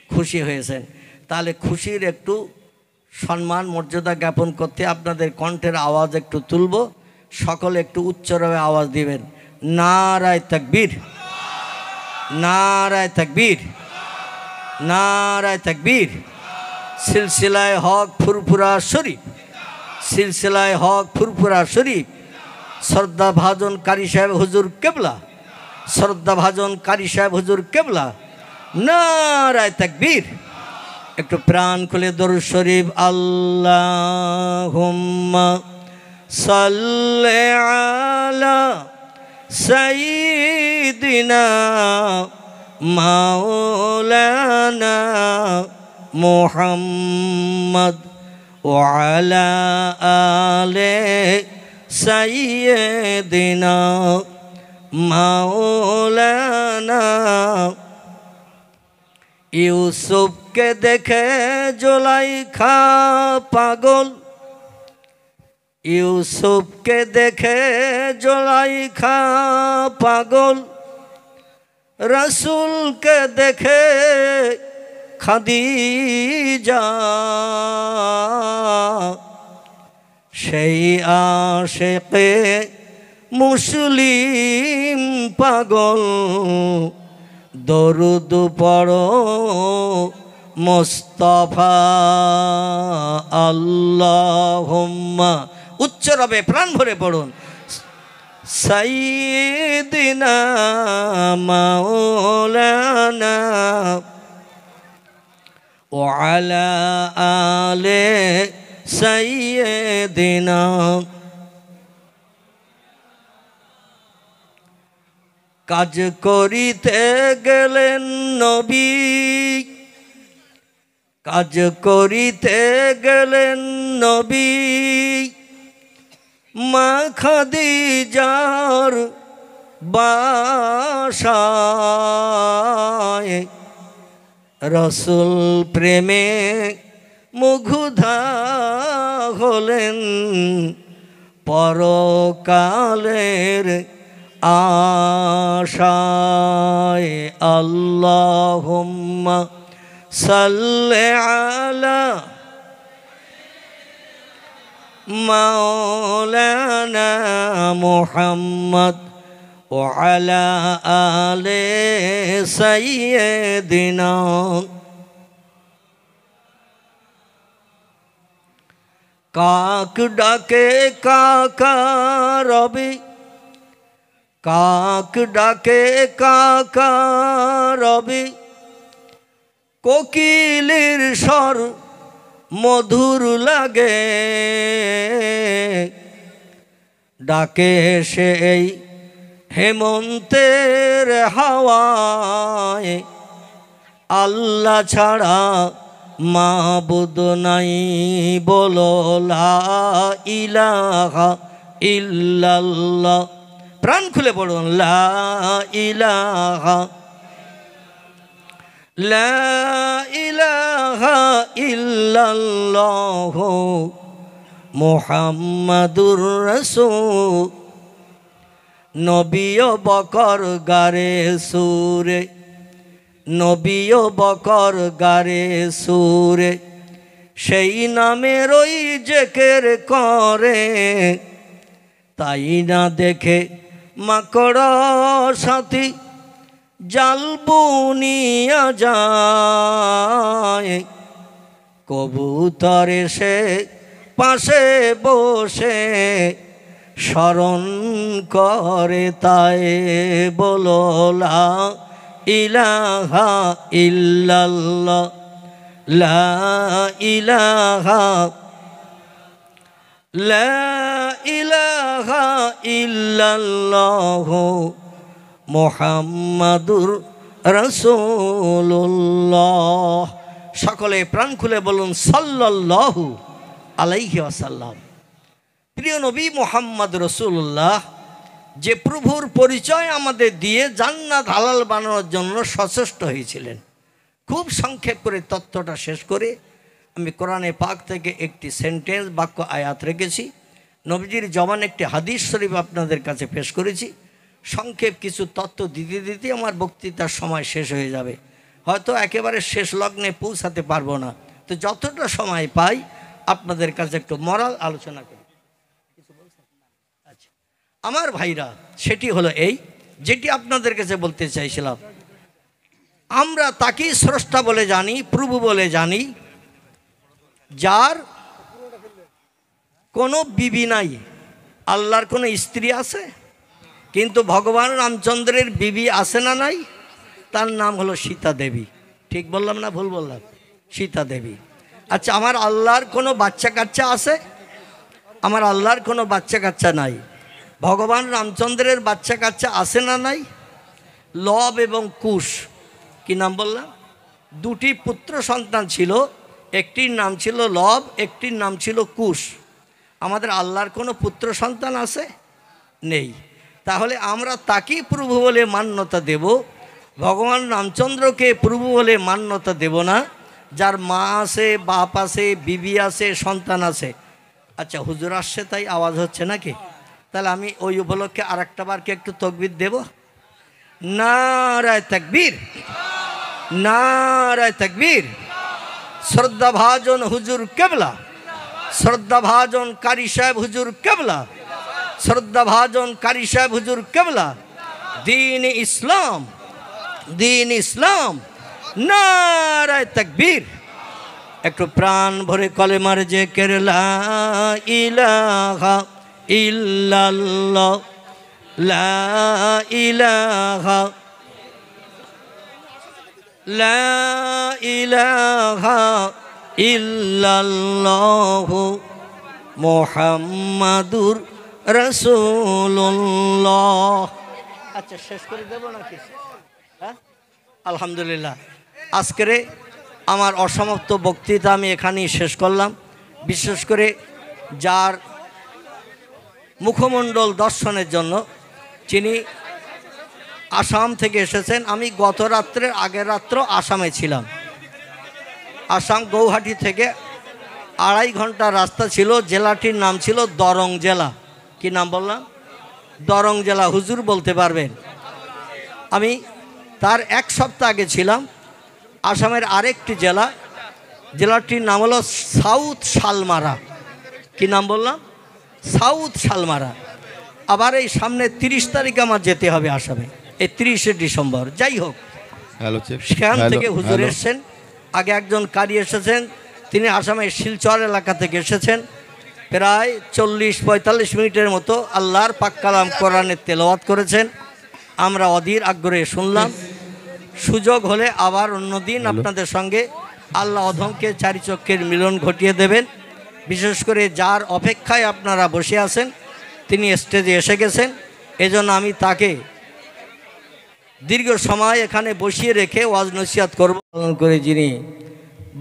খুশি হয়েছেন। তাহলে খুশির একটু সম্মান মর্যাদা জ্ঞাপন করতে আপনাদের কণ্ঠের আওয়াজ একটু তুলব। সকলে একটু উচ্চভাবে আওয়াজ দিবেন, নারায়ে তাকবীর, নারায়ে তাকবীর, নারায়ে তাকবীর। সিলসিলায় হক ফুরফুরা শরীফ, সিলসিলায় হক ফুরফুরা শরীফ। শ্রদ্ধাভাজন কারি সাহেব হুজুর কেবলা, শ্রদ্ধাভাজন কারি সাহেব হুজুর কেবলা, নারায়ে তাকবীর। একটু প্রাণ খুলে দরুদ শরীফ। আল্লাহুম্মা সাল্লি আলা সাইয়্যিদিনা মাওলানা মুহাম্মদ ওয়া আলা আলি সাইয়্যিদিনা মাওলানা। ইউসুফকে দেখে জুলাইখা পাগল, ইউসুফকে দেখে জুলাইখা পাগল, রাসূলকে দেখে খাদিজা, সেই আশিকে মুসলিম পাগল, দরুদ পড়ো মুস্তাফা। আল্লাহুম্মা, উচ্চ রবে প্রাণ ভরে পড়ুন, সাইয়্যিদিনা মাওলানা ওয়া আলা আলি সাইয়্যিদিনা। কাজ করিতে গেলেন নবী, কাজ করিতে গেলেন নবী, মা খাদিজার বাসায়। রাসূল প্রেমে মুগ্ধা হলেন, পরকালের আশায়। আল্লাহুম্মা সাল্লি আলা মাওলানা মুহাম্মদ ওয়া আলা আলি সাইয়্যিদিনা। কাক ডাকে কাকা রবি, কাক ডাকে কাকা রবি, কোকিলের স্বর মধুর লাগে, ডাকে সেই হেমন্তের হাওয়ায়, আল্লাহ ছাড়া মাবুদ নাই বলো লা ইলাহা ইল্লাল্লাহ। প্রাণ খুলে পড়ুন লা ইলাহা লা ইলাহা ইল্লাল্লাহ মুহাম্মাদুর রাসূল। নবীও বকর গারে সুরে, নবীও বকর গারে সুরে, সেই নামের ওই জিকির করে, তাই না দেখে মাকড় সাথী জাল বুনিয়া যায়, কবুতর এসে পাশে বসে স্মরণ করে, তাই বলো লা ইলাহা ইল্লাল্লাহ লা ইলাহা লা ইলাহা ইল্লাল্লাহ মুহাম্মাদুর রাসূলুল্লাহ। সকলে প্রাণ খুলে বলুন সাল্লাল্লাহু আলাইহি ওয়াসাল্লাম। প্রিয় নবী মুহাম্মদ রাসূলুল্লাহ যে প্রভুর পরিচয় আমাদের দিয়ে জান্নাত হালাল বানানোর জন্য সচেষ্ট হয়েছিলেন। খুব সংক্ষেপ করে তথ্যটা শেষ করে আমি কোরআনে পাক থেকে একটি সেন্টেন্স বাক্য আয়াত রেখেছি, নবীজির জবান একটি হাদিস শরীফ আপনাদের কাছে পেশ করেছি। সংক্ষেপ কিছু তথ্য দিতে দিতে আমার বক্তৃতার সময় শেষ হয়ে যাবে, হয়তো একেবারে শেষ লগ্নে পৌঁছাতে পারবো না। তো যতটা সময় পাই আপনাদের কাছে একটু মরাল আলোচনা করি। আচ্ছা আমার ভাইরা, সেটি হলো এই যেটি আপনাদের কাছে বলতে চাইছিলাম। আমরা তাকেই স্রষ্টা বলে জানি, প্রভু বলে জানি, যার কোনো বিবি নাই। আল্লাহর কোনো স্ত্রী আছে, কিন্তু ভগবান রামচন্দ্রের বিবি আছে না নাই? তার নাম হলো সীতা দেবী। ঠিক বললাম না ভুল বললাম? সীতা দেবী। আচ্ছা আমার আল্লাহর কোনো বাচ্চা কাচ্চা আছে? আমার আল্লাহর কোনো বাচ্চা কাচ্চা নাই। ভগবান রামচন্দ্রের বাচ্চা কাচ্চা আছে না নাই? লব এবং কুশ, কি নাম বললাম? দুটি পুত্র সন্তান ছিল, একটির নাম ছিল লব, একটির নাম ছিল কুশ। আমাদের আল্লাহর কোনো পুত্র সন্তান আছে? নেই। তাহলে আমরা তাকেই প্রভু বলে মান্যতা দেব, ভগবান রামচন্দ্রকে প্রভু বলে মান্যতা দেব না, যার মা আছে, বাপ আছে, বিবি আছে, সন্তান আছে। আচ্ছা হুজুর আসছে তাই আওয়াজ হচ্ছে নাকি? তাহলে আমি ওই উপলক্ষে আর একটা বারকে একটু তকবীর দেব। নারায়ে তাকবীর, নারায়ে তাকবীর। শ্রদ্ধাভাজন হুজুর কেবলা, শ্রদ্ধাভাজন কারি সাহেব হুজুর কেবলা, শ্রদ্ধাভাজন কারি সাহেব হুজুর কেবলা। দ্বীন ইসলাম, দ্বীন ইসলাম, নারায়ে তাকবীর। একটু প্রাণ ভরে কলেমার জিকির লা ইলাহা ইল্লাল্লাহ লা ইলাহা লা ইলাহা ইল্লাল্লাহ মুহাম্মাদুর রাসূলুল্লাহ। আচ্ছা শেষ করে দেব নাকি? হ্যাঁ আলহামদুলিল্লাহ। আজকের আমার অসমাপ্ত বক্তৃতা আমি এখানেই শেষ করলাম। বিশেষ করে যার মুখমণ্ডল দর্শনের জন্য, যিনি আসাম থেকে এসেছেন। আমি গত রাত্রের আগের রাত্র আসামে ছিলাম। আসাম গৌহাটি থেকে 2.5 ঘন্টা রাস্তা ছিল। জেলাটির নাম ছিল দরং জেলা। কি নাম বললাম? দরং জেলা। হুজুর বলতে পারবেন। আমি তার 1 সপ্তাহ আগে ছিলাম আসামের আরেকটি জেলা, জেলাটির নাম হলো সাউথ শালমারা। কি নাম বললাম? সাউথ শালমারা। আবার এই সামনে 30 তারিখে আমার যেতে হবে আসামে, এই 30শে ডিসেম্বর। যাই হোক, সেখান থেকে হুজুর এসেছেন। আগে একজন কারি এসেছেন, তিনি আসামের শিলচর এলাকা থেকে এসেছেন। প্রায় 40-45 মিনিটের মতো আল্লাহর পাক কালাম কোরআনের তেলাওয়াত করেছেন। আমরা অধীর আগ্রহে শুনলাম। সুযোগ হলে আবার অন্যদিন আপনাদের সঙ্গে আল্লাহ অধমকে চারি চক্ষের মিলন ঘটিয়ে দেবেন। বিশেষ করে যার অপেক্ষায় আপনারা বসে আছেন তিনি স্টেজে এসে গেছেন, এজন্য আমি তাকে দীর্ঘ সময় এখানে বসিয়ে রেখে ওয়াজ নসিহত করব। পালন করে যিনি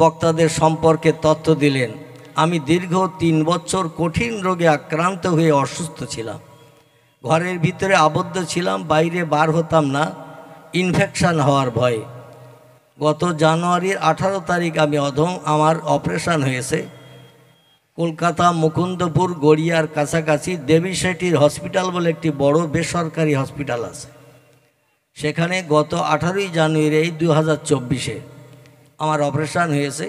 বক্তাদের সম্পর্কে তথ্য দিলেন, আমি দীর্ঘ 3 বছর কঠিন রোগে আক্রান্ত হয়ে অসুস্থ ছিলাম, ঘরের ভিতরে আবদ্ধ ছিলাম, বাইরে বার হতাম না ইনফেকশান হওয়ার ভয়ে। গত জানুয়ারির 18 তারিখ আমি আমার অপারেশান হয়েছে কলকাতা মুকুন্দপুর গড়িয়ার কাছাকাছি দেবী শেঠির হসপিটাল বলে একটি বড় বেসরকারি হসপিটাল আছে, সেখানে গত 18ই জানুয়ারি 2024-এ আমার অপারেশান হয়েছে।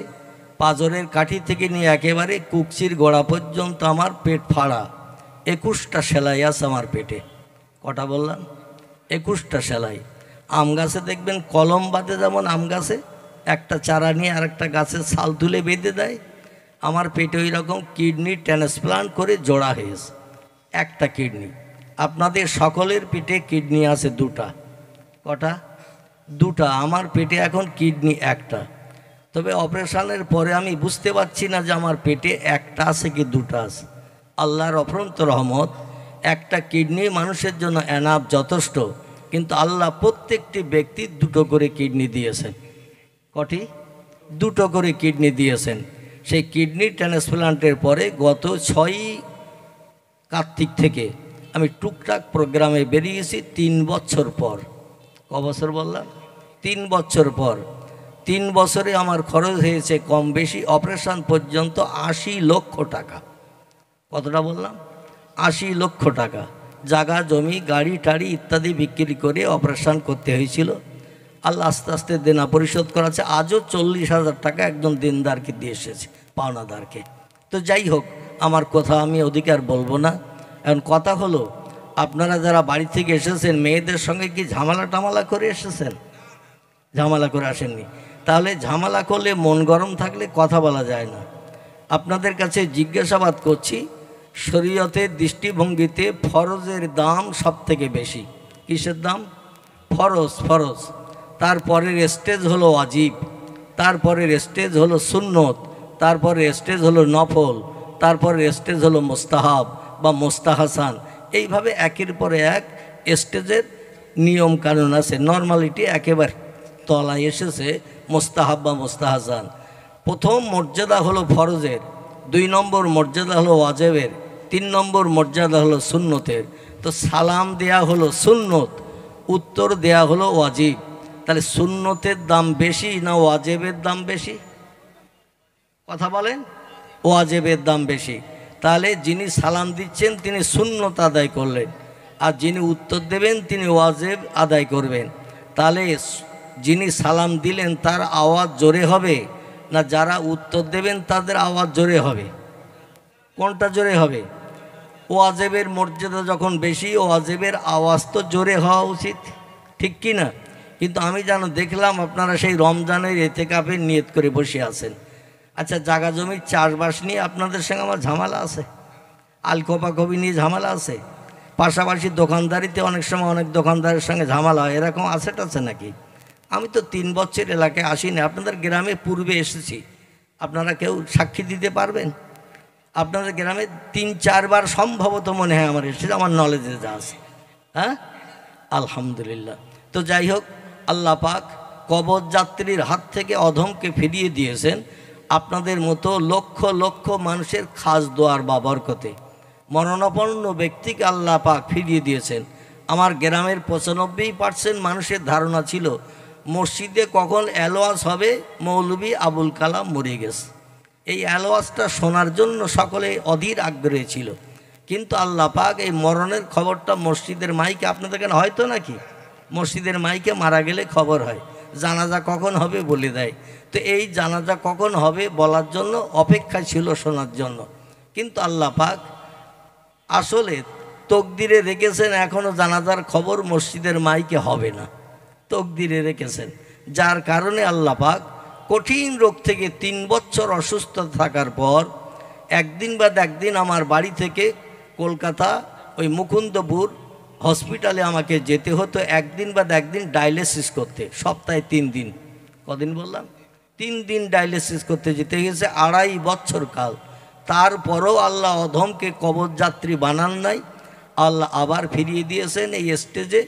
পাঁজরের কাঠি থেকে নিয়ে একেবারে কুকচির গোড়া পর্যন্ত আমার পেট ফাড়া, 21টা সেলাই আছে আমার পেটে। কটা বললাম? 21টা সেলাই। আম গাছে দেখবেন কলম বাঁধে, যেমন আম গাছে একটা চারা নিয়ে আরেকটা গাছের ছাল তুলে বেঁধে দেয়, আমার পেটে ওই রকম কিডনি ট্রান্সপ্লান্ট করে জোড়া হয়েছে একটা কিডনি। আপনাদের সকলের পেটে কিডনি আছে 2টা। কটা? 2টা। আমার পেটে এখন কিডনি একটা। তবে অপারেশনের পরে আমি বুঝতে পারছি না যে আমার পেটে একটা আছে কি 2টা আছে। আল্লাহর অফরন্ত রহমত, একটা কিডনি মানুষের জন্য এনাফ, যথেষ্ট, কিন্তু আল্লাহ প্রত্যেকটি ব্যক্তি 2টো করে কিডনি দিয়েছেন। কটি? 2টো করে কিডনি দিয়েছেন। সেই কিডনি ট্রান্সপ্লান্টের পরে গত 6ই কার্তিক থেকে আমি টুকটাক প্রোগ্রামে বেরিয়েছি 3 বছর পর। ক বছর বললাম? 3 বছর পর। 3 বছরে আমার খরচ হয়েছে কম বেশি অপারেশন পর্যন্ত 80 লক্ষ টাকা। কতটা বললাম? 80 লক্ষ টাকা। জায়গা জমি গাড়ি টাড়ি ইত্যাদি বিক্রি করে অপারেশন করতে হয়েছিল। আল্লাহ আস্তে আস্তে দেনা পরিশোধ করাছে। আজও 40,000 টাকা একজন দিনদারকে দিয়ে এসেছে, পাওনাদারকে। তো যাই হোক, আমার কথা আমি অধিকার বলবো না। এখন কথা হলো, আপনারা যারা বাড়ি থেকে এসেছেন মেয়েদের সঙ্গে কি ঝামেলা টামালা করে এসেছেন? ঝামেলা করে আসেননি? তাহলে ঝামেলা করলে, মন গরম থাকলে কথা বলা যায় না। আপনাদের কাছে জিজ্ঞাসাবাদ করছি, শরীয়তের দৃষ্টিভঙ্গিতে ফরজের দাম সব থেকে বেশি। কিসের দাম? ফরজ। ফরজ। তারপরের স্টেজ হলো ওয়াজিব, তারপরের স্টেজ হলো সুন্নত, তারপরের স্টেজ হলো নফল, তারপরের স্টেজ হলো মুস্তাহাব বা মুস্তাহাসান। এইভাবে একের পরে এক স্টেজের নিয়ম কানুন আছে। নর্মালিটি একেবারে তলায় এসেছে মুস্তাহাব বা মুস্তাহাসান। প্রথম মর্যাদা হলো ফরজের, 2 নম্বর মর্যাদা হলো ওয়াজিবের, 3 নম্বর মর্যাদা হলো সুন্নতের। তো সালাম দেয়া হলো সুন্নত, উত্তর দেয়া হলো ওয়াজিব। তাহলে সুন্নতের দাম বেশি না ওয়াজিবের দাম বেশি? কথা বলেন। ওয়াজিবের দাম বেশি। তাহলে যিনি সালাম দিচ্ছেন তিনি সুন্নত আদায় করলেন, আর যিনি উত্তর দেবেন তিনি ওয়াজিব আদায় করবেন। তাহলে যিনি সালাম দিলেন তার আওয়াজ জোরে হবে না যারা উত্তর দেবেন তাদের আওয়াজ জোরে হবে? কোনটা জোরে হবে? ওয়াজিবের মর্যাদা যখন বেশি, ওয়াজিবের আওয়াজ তো জোরে হওয়া উচিত, ঠিক কি না? কিন্তু আমি দেখলাম আপনারা সেই রমজানের ইতিকাফের নিয়ত করে বসে আছেন। আচ্ছা, জায়গা জমির চাষবাস নিয়ে আপনাদের সঙ্গে আমার ঝামেলা আছে, আলকোপাকপি নিয়ে ঝামেলা আছে, পাশাপাশি দোকানদারিতে অনেক সময় অনেক দোকানদারের সঙ্গে ঝামেলা হয়, এরকম আছে নাকি? আমি তো 3 বছর এলাকায় আসিনি, আপনাদের গ্রামে পূর্বে এসেছি, আপনারা কেউ সাক্ষী দিতে পারবেন? আপনাদের গ্রামে 3-4 বার সম্ভবত মনে হয় আমার এসেছে, আমার নলেজে যা আছে। হ্যাঁ, আলহামদুলিল্লাহ। তো যাই হোক, আল্লাহ পাক কবর যাত্রীর হাত থেকে অধমকে ফিরিয়ে দিয়েছেন আপনাদের মতো লক্ষ লক্ষ মানুষের খাস দোয়ার বা বরকতে। মরণাপন্ন ব্যক্তিকে আল্লাহ পাক ফিরিয়ে দিয়েছেন। আমার গ্রামের 95% মানুষের ধারণা ছিল মসজিদে কখন অ্যালোয়াজ হবে, মৌলভী আবুল কালাম মরে গেছে। এই অ্যালোয়াজটা শোনার জন্য সকলে অধীর আগ্রহী ছিল। কিন্তু আল্লাহ পাক এই মরণের খবরটা মসজিদের মাইকে, আপনাদের কেন হয়তো নাকি মসজিদের মাইকে মারা গেলে খবর হয়, জানাজা কখন হবে বলে দেয়। তো এই জানাজা কখন হবে বলার জন্য অপেক্ষা ছিল শোনার জন্য। কিন্তু আল্লাহ পাক আসলে তকদিরে রেখেছেন এখনও জানাজার খবর মসজিদের মাইকে হবে না, তকদিরে রেখেছেন। যার কারণে আল্লাহ পাক কঠিন রোগ থেকে 3 বছর অসুস্থ থাকার পর একদিন বাদ একদিন আমার বাড়ি থেকে কলকাতা ওই মুকুন্দপুর হসপিটালে আমাকে যেতে হতো একদিন বাদ একদিন ডায়ালিসিস করতে, সপ্তাহে 3 দিন। কদিন বললাম? 3 দিন ডায়ালিসিস করতে যেতে গেছে 2.5 বছর কাল। তারপরও আল্লাহ অধমকে কবরযাত্রী বানান নাই, আল্লাহ আবার ফিরিয়ে দিয়েছেন এই স্টেজে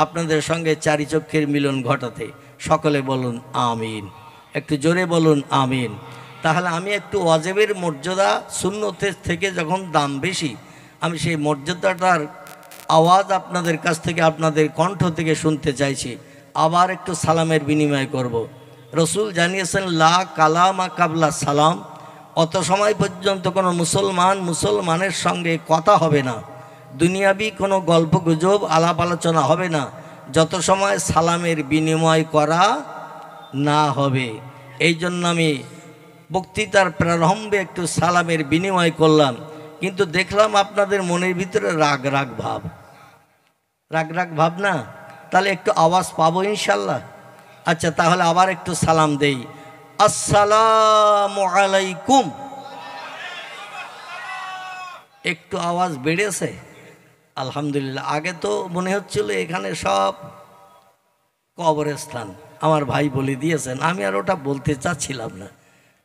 আপনাদের সঙ্গে চারিচক্ষের মিলন ঘটাতে। সকলে বলুন আমিন, একটু জোরে বলুন আমিন। তাহলে আমি একটু ওয়াজিবের মর্যাদা সুন্নতের থেকে যখন দাম বেশি, আমি সেই মর্যাদাটার আওয়াজ আপনাদের কাছ থেকে, আপনাদের কণ্ঠ থেকে শুনতে চাইছি। আবার একটু সালামের বিনিময় করব। রসুল জানিয়েছেন লা কালামা কাবলা সালাম, অত সময় পর্যন্ত কোনো মুসলমানের সঙ্গে কথা হবে না, দুনিয়াবি কোনো গল্প গুজব আলাপ আলোচনা হবে না, যত সময় সালামের বিনিময় করা না হবে। এই জন্য আমি বক্তৃতার প্রারম্ভে একটু সালামের বিনিময় করলাম, কিন্তু দেখলাম আপনাদের মনের ভিতরে রাগ রাগ ভাব না, তাহলে একটু আওয়াজ পাবো ইনশাল্লাহ। আচ্ছা, তাহলে আবার একটু সালাম দেই। আসসালামু আলাইকুম। একটু আওয়াজ বেড়েছে আলহামদুলিল্লাহ। আগে তো মনে হচ্ছিল এখানে সব কবরস্থান, আমার ভাই বলে দিয়েছেন, আমি আর ওটা বলতে চাচ্ছিলাম না।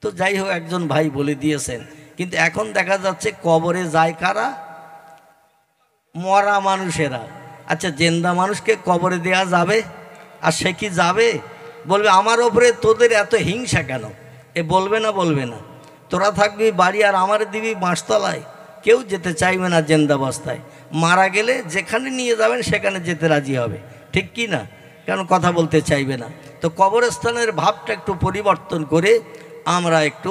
তো যাই হোক, একজন ভাই বলে দিয়েছেন। কিন্তু এখন দেখা যাচ্ছে কবরে যায় কারা? মরা মানুষেরা। আচ্ছা, জেন্দা মানুষকে কবরে দেয়া যাবে? আর সে কি যাবে? বলবে আমার ওপরে তোদের এত হিংসা কেন? এ বলবে না? তোরা থাকবি বাড়ি আর আমার দিবি বাঁশতলায়। কেউ যেতে চাইবে না জেন্দাবস্থায়। মারা গেলে যেখানে নিয়ে যাবেন সেখানে যেতে রাজি হবে, ঠিক কি না? কেন কথা বলতে চাইবে না? তো কবরস্থানের ভাবটা একটু পরিবর্তন করে আমরা একটু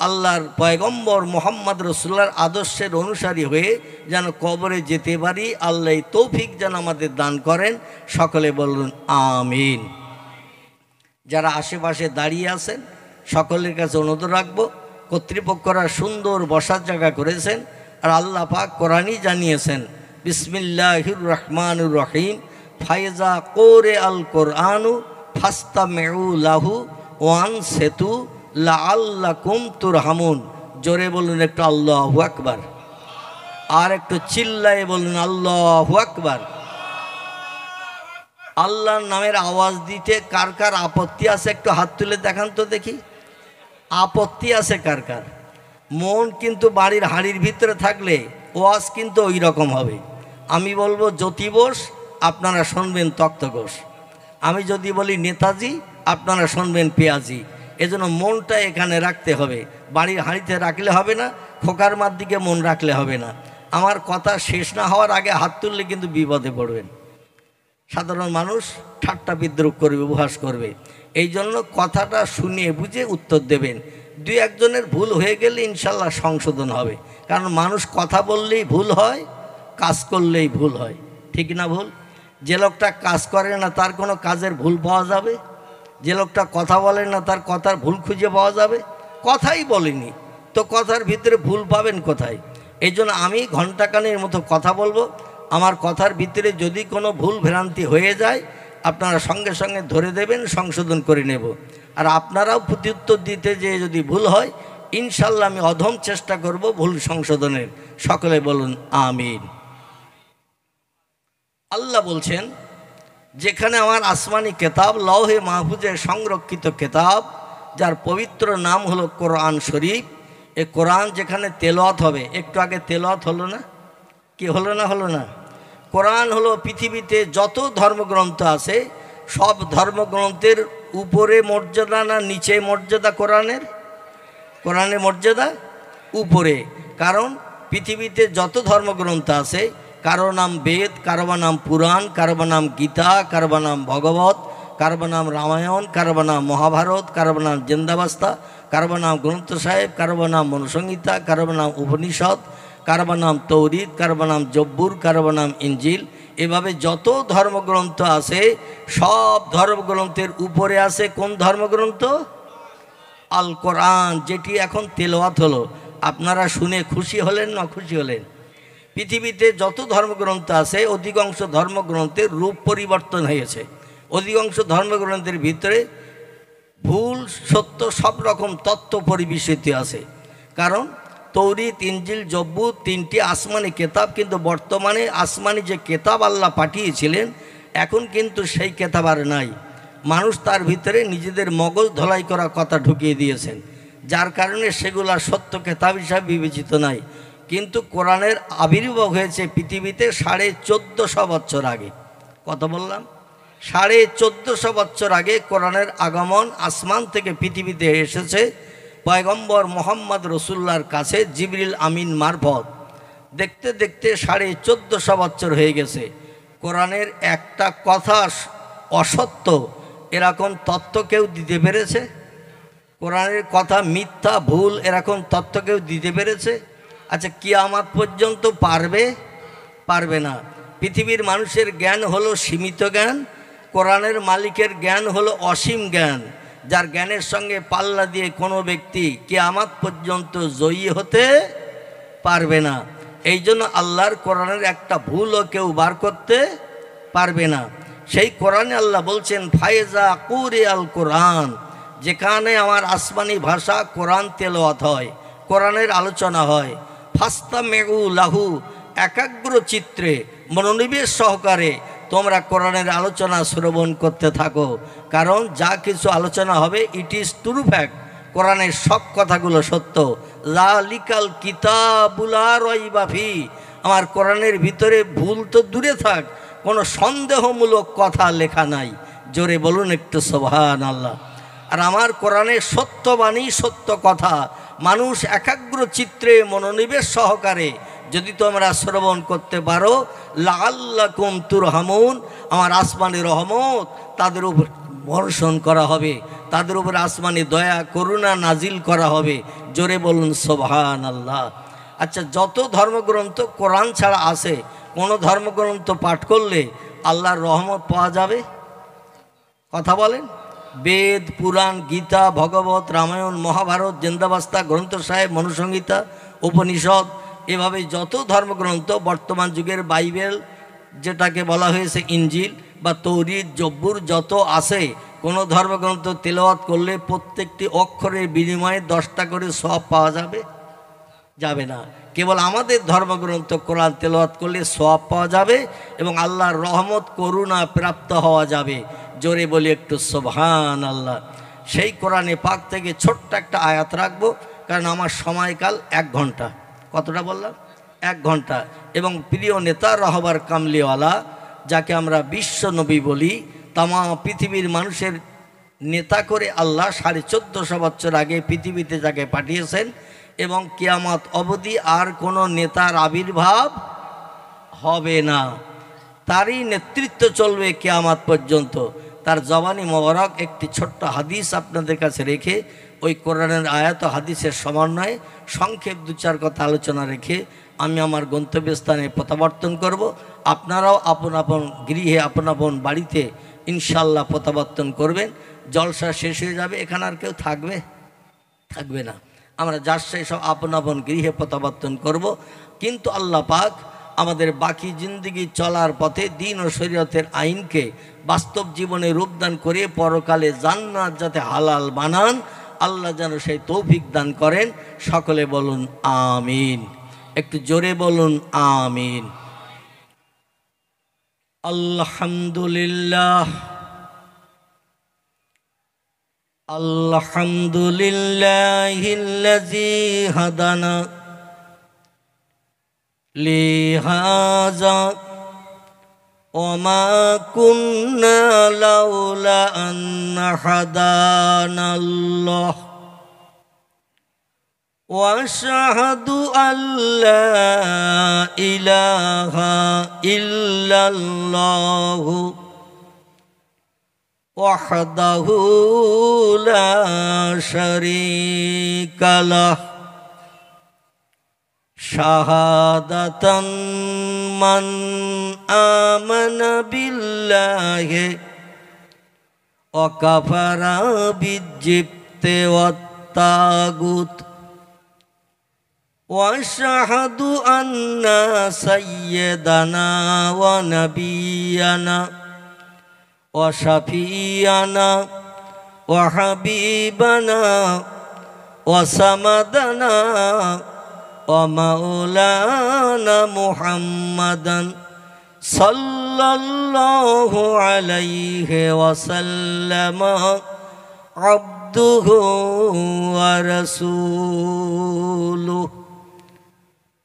আল্লাহর পয়গম্বর মোহাম্মদ রসুল্লাহর আদর্শের অনুসারী হয়ে যেন কবরে যেতে পারি, আল্লাহ তৌফিক যেন আমাদের দান করেন। সকলে বলুন আমিন। যারা আশেপাশে দাঁড়িয়ে আছেন সকলের কাছে অনুরোধ রাখবো, কর্তৃপক্ষরা সুন্দর বসার জায়গা করেছেন, আর আল্লাহ পাক কোরআনই জানিয়েছেন বিসমিল্লাহির রহমানির রহিম, ফায়জা কোরে আল কোরআনু ফাস্তামিউ লাহু ওয়ান সেতু লাআল্লাকুম তুরহামুন। জোরে বলুন একটু আল্লাহু আকবার, আর একটু চিল্লায়ে বলুন আল্লাহু আকবার। আল্লাহর নামের আওয়াজ দিতে কার কার আপত্তি আছে একটু হাত তুলে দেখান তো দেখি। আপত্তি আছে কার কার? মন কিন্তু বাড়ির হাঁড়ির ভিতরে থাকলে ওয়াজ কিন্তু ওই রকম হবে। আমি বলবো জ্যোতি বোস, আপনারা শুনবেন তক্ত ঘোষ। আমি যদি বলি নেতাজি, আপনারা শুনবেন পেঁয়াজি। এজন্য মনটা এখানে রাখতে হবে, বাড়ির হাঁড়িতে রাখলে হবে না, খোকার মার দিকে মন রাখলে হবে না। আমার কথা শেষ না হওয়ার আগে হাত তুললে কিন্তু বিপদে পড়বেন। সাধারণ মানুষ ঠাট্টা বিদ্রুপ করবে, উপহাস করবে। এই জন্য কথাটা শুনিয়ে বুঝে উত্তর দেবেন। 2-1 জনের ভুল হয়ে গেলে ইনশাল্লাহ সংশোধন হবে, কারণ মানুষ কথা বললেই ভুল হয়, কাজ করলেই ভুল হয়, ঠিক না ভুল? যে লোকটা কাজ করে না তার কোনো কাজের ভুল পাওয়া যাবে? যে লোকটা কথা বলে না তার কথার ভুল খুঁজে পাওয়া যাবে? কথাই বলেনি তো কথার ভিতরে ভুল পাবেন কোথায়? এই জন্য আমি ঘণ্টাখানেক মতো কথা বলবো, আমার কথার ভিতরে যদি কোনো ভুল ভ্রান্তি হয়ে যায় আপনারা সঙ্গে সঙ্গে ধরে দেবেন, সংশোধন করে নেব। আর আপনারাও প্রত্যুত্তর দিতে যে যদি ভুল হয় ইনশাল্লাহ আমি অধম চেষ্টা করব ভুল সংশোধনের। সকলে বলুন আমিন। আল্লাহ বলছেন, যেখানে আমার আসমানি কেতাব লৌহে মাহফুজে সংরক্ষিত কেতাব, যার পবিত্র নাম হলো কোরআন শরীফ, এ কোরআন যেখানে তেলাওয়াত হবে, একটু আগে তেলাওয়াত হলো না? কি হলো না? কোরআন হলো পৃথিবীতে যত ধর্মগ্রন্থ আছে সব ধর্মগ্রন্থের উপরে মর্যাদা না নিচে মর্যাদা? কোরআনের মর্যাদা উপরে। কারণ পৃথিবীতে যত ধর্মগ্রন্থ আছে কারো নাম বেদ, কারো নাম পুরাণ, কারো নাম গীতা, কারো নাম ভগবত, কারো নাম রামায়ণ, কারো নাম মহাভারত, কারো নাম জেন্দাবাস্তা, কারো নাম গ্রন্থ সাহেব, কারো নাম মনুসংহিতা, কারো নাম উপনিষদ, কারো নাম তৌরিত, কারো নাম জব্বুর, কারো নাম ইঞ্জিল। এভাবে যত ধর্মগ্রন্থ আছে সব ধর্মগ্রন্থের উপরে আছে কোন ধর্মগ্রন্থ? আল কোরআন, যেটি এখন তেলাওয়াত হলো। আপনারা শুনে খুশি হলেন না খুশি হলেন? পৃথিবীতে যত ধর্মগ্রন্থ আছে অধিকাংশ ধর্মগ্রন্থের রূপ পরিবর্তন হয়েছে। অধিকাংশ ধর্মগ্রন্থের ভিতরে ভুল সত্য সব রকম তত্ত্ব পরিবেশিত আছে। কারণ তৌরিত, ইনজিল, জব্বুর, তিনটি আসমানি কেতাব, কিন্তু বর্তমানে আসমানি যে কেতাব আল্লাহ পাঠিয়েছিলেন এখন কিন্তু সেই কেতাব আর নাই। মানুষ তার ভিতরে নিজেদের মগজ ধলাই করা কথা ঢুকিয়ে দিয়েছেন, যার কারণে সেগুলা সত্য কেতাব হিসাবে বিবেচিত নাই। কিন্তু কোরআনের আবির্ভাব হয়েছে পৃথিবীতে 1450 বছর আগে। কত বললাম? 1450 বছর আগে কোরআনের আগমন আসমান থেকে পৃথিবীতে এসেছে পয়গম্বর মোহাম্মদ রসুল্লাহর কাছে জিবরিল আমিন মারফত। দেখতে দেখতে 1450 বছর হয়ে গেছে। কোরআনের একটা কথা অসত্য এরকম তত্ত্ব কেউ দিতে পেরেছে? কোরআনের কথা মিথ্যা, ভুল এরকম তত্ত্ব কেউ দিতে পেরেছে? আচ্ছা, কিয়ামত পর্যন্ত পারবে? পারবে না। পৃথিবীর মানুষের জ্ঞান হলো সীমিত জ্ঞান, কোরআনের মালিকের জ্ঞান হলো অসীম জ্ঞান, যার জ্ঞানের সঙ্গে পাল্লা দিয়ে কোনো ব্যক্তি কিয়ামত পর্যন্ত জয়ী হতে পারবে না। এই জন্য আল্লাহর কোরআনের একটা ভুলও কেউ বার করতে পারবে না। সেই কোরআনে আল্লাহ বলছেন ফায়েজা কুরে আল কোরআন, যেখানে আমার আসমানি ভাষা কোরআন তেলাওয়াত হয়, কোরআনের আলোচনা হয়, ফাস্তা মেগু লাহু, একাগ্র চিত্রে মনোনিবেশ সহকারে তোমরা কোরআনের আলোচনা শ্রবণ করতে থাকো। কারণ যা কিছু আলোচনা হবে ইট ইজ ট্রু ফ্যাক্ট, কোরআনের সব কথাগুলো সত্য। যালিকাল কিতাবুল লা রাইবা ফি, আমার কোরআনের ভিতরে ভুল তো দূরে থাক, কোনো সন্দেহমূলক কথা লেখা নাই। জোরে বলুন একটু সুবহানাল্লাহ। আর আমার কোরআনের সত্যবাণী, সত্য কথা মানুষ একাগ্র চিত্রে মনোনিবেশ সহকারে যদি তোমরা শ্রবণ করতে পারো, লাআল্লাকুম তুরহামুন, আমার আসমানি রহমত তাদের উপর বর্ষণ করা হবে, তাদের উপর আসমানি দয়া করুণা নাজিল করা হবে। জোরে বলুন সুবহানাল্লাহ। আচ্ছা, যত ধর্মগ্রন্থ কোরআন ছাড়া আছে, কোনো ধর্মগ্রন্থ পাঠ করলে আল্লাহর রহমত পাওয়া যাবে? কথা বলেন। বেদ, পুরাণ, গীতা, ভগবত, রামায়ণ, মহাভারত, জিন্দাবাস্তা, গ্রন্থ সাহেব, মনুসংহিতা, উপনিষদ, এভাবে যত ধর্মগ্রন্থ, বর্তমান যুগের বাইবেল যেটাকে বলা হয়েছে ইনজিল বা তৌরিত, জব্বুর যত আছে, কোনো ধর্মগ্রন্থ তেলাওয়াত করলে প্রত্যেকটি অক্ষরের বিনিময়ে 10টা করে সওয়াব পাওয়া যাবে? যাবে না। কেবল আমাদের ধর্মগ্রন্থ কোরআন তেলাওয়াত করলে সওয়াব পাওয়া যাবে এবং আল্লাহর রহমত করুণা প্রাপ্ত হওয়া যাবে। জোরে বলি একটু সুবহানাল্লাহ। সেই কোরআনে পাক থেকে ছোট্ট একটা আয়াত রাখবো, কারণ আমার সময়কাল 1 ঘন্টা। কতটা বললাম? 1 ঘন্টা। এবং প্রিয় নেতা রহবার কামলিওয়ালা, যাকে আমরা বিশ্ব নবী বলি, তামাম পৃথিবীর মানুষের নেতা করে আল্লাহ 1450 বছর আগে পৃথিবীতে যাকে পাঠিয়েছেন, এবং কিয়ামত অবধি আর কোনো নেতার আবির্ভাব হবে না, তারই নেতৃত্ব চলবে কিয়ামত পর্যন্ত। তার জবানি মোবারক একটি ছোট্ট হাদিস আপনাদের কাছে রেখে, ওই কোরআনের আয়াত হাদিসের সমন্বয়ে সংক্ষেপ 2-4 কথা আলোচনা রেখে আমি আমার গন্তব্যস্থানে প্রত্যাবর্তন করব। আপনারাও আপন আপন গৃহে, আপন আপন বাড়িতে ইনশাল্লাহ প্রত্যাবর্তন করবেন। জলসা শেষ হয়ে যাবে, এখানে আর কেউ থাকবে না। আমরা যার সেই সব আপন আপন গৃহে প্রত্যাবর্তন করব। কিন্তু আল্লাহ পাক আমাদের বাকি জিন্দগি চলার পথে দ্বীন ও শরীয়তের আইনকে বাস্তব জীবনে রূপদান করে পরকালে জান্নাত যাতে হালাল বানান, আল্লাহ যেন সেই তৌফিক দান করেন। সকলে বলুন আমিন। একটু জোরে বলুন আমিন। আলহামদুলিল্লাহ, আলহামদুলিল্লাহিল্লাযী হাদানা লিহাযা ওয়া মা কুন্না লাউলা আন হাদানাল্লাহ ওয়া আশহাদু আল্লা ইলাহা ইল্লাল্লাহু ওয়াহদাহু লা শারীকা লাহ শাহাদাতান মান আমানা বিল্লাহি ওয়া কাফারা বিজিবতি ওয়াত তাগুত ওয়া আশহাদু আন্না সাইয়্যিদানা ওয়া নাবিয়ানা ওয়া শাফিয়ানা ওয়া হাবিবানা ওয়া সামাদানা ومولانا محمدا صلى الله عليه وسلم عبده ورسوله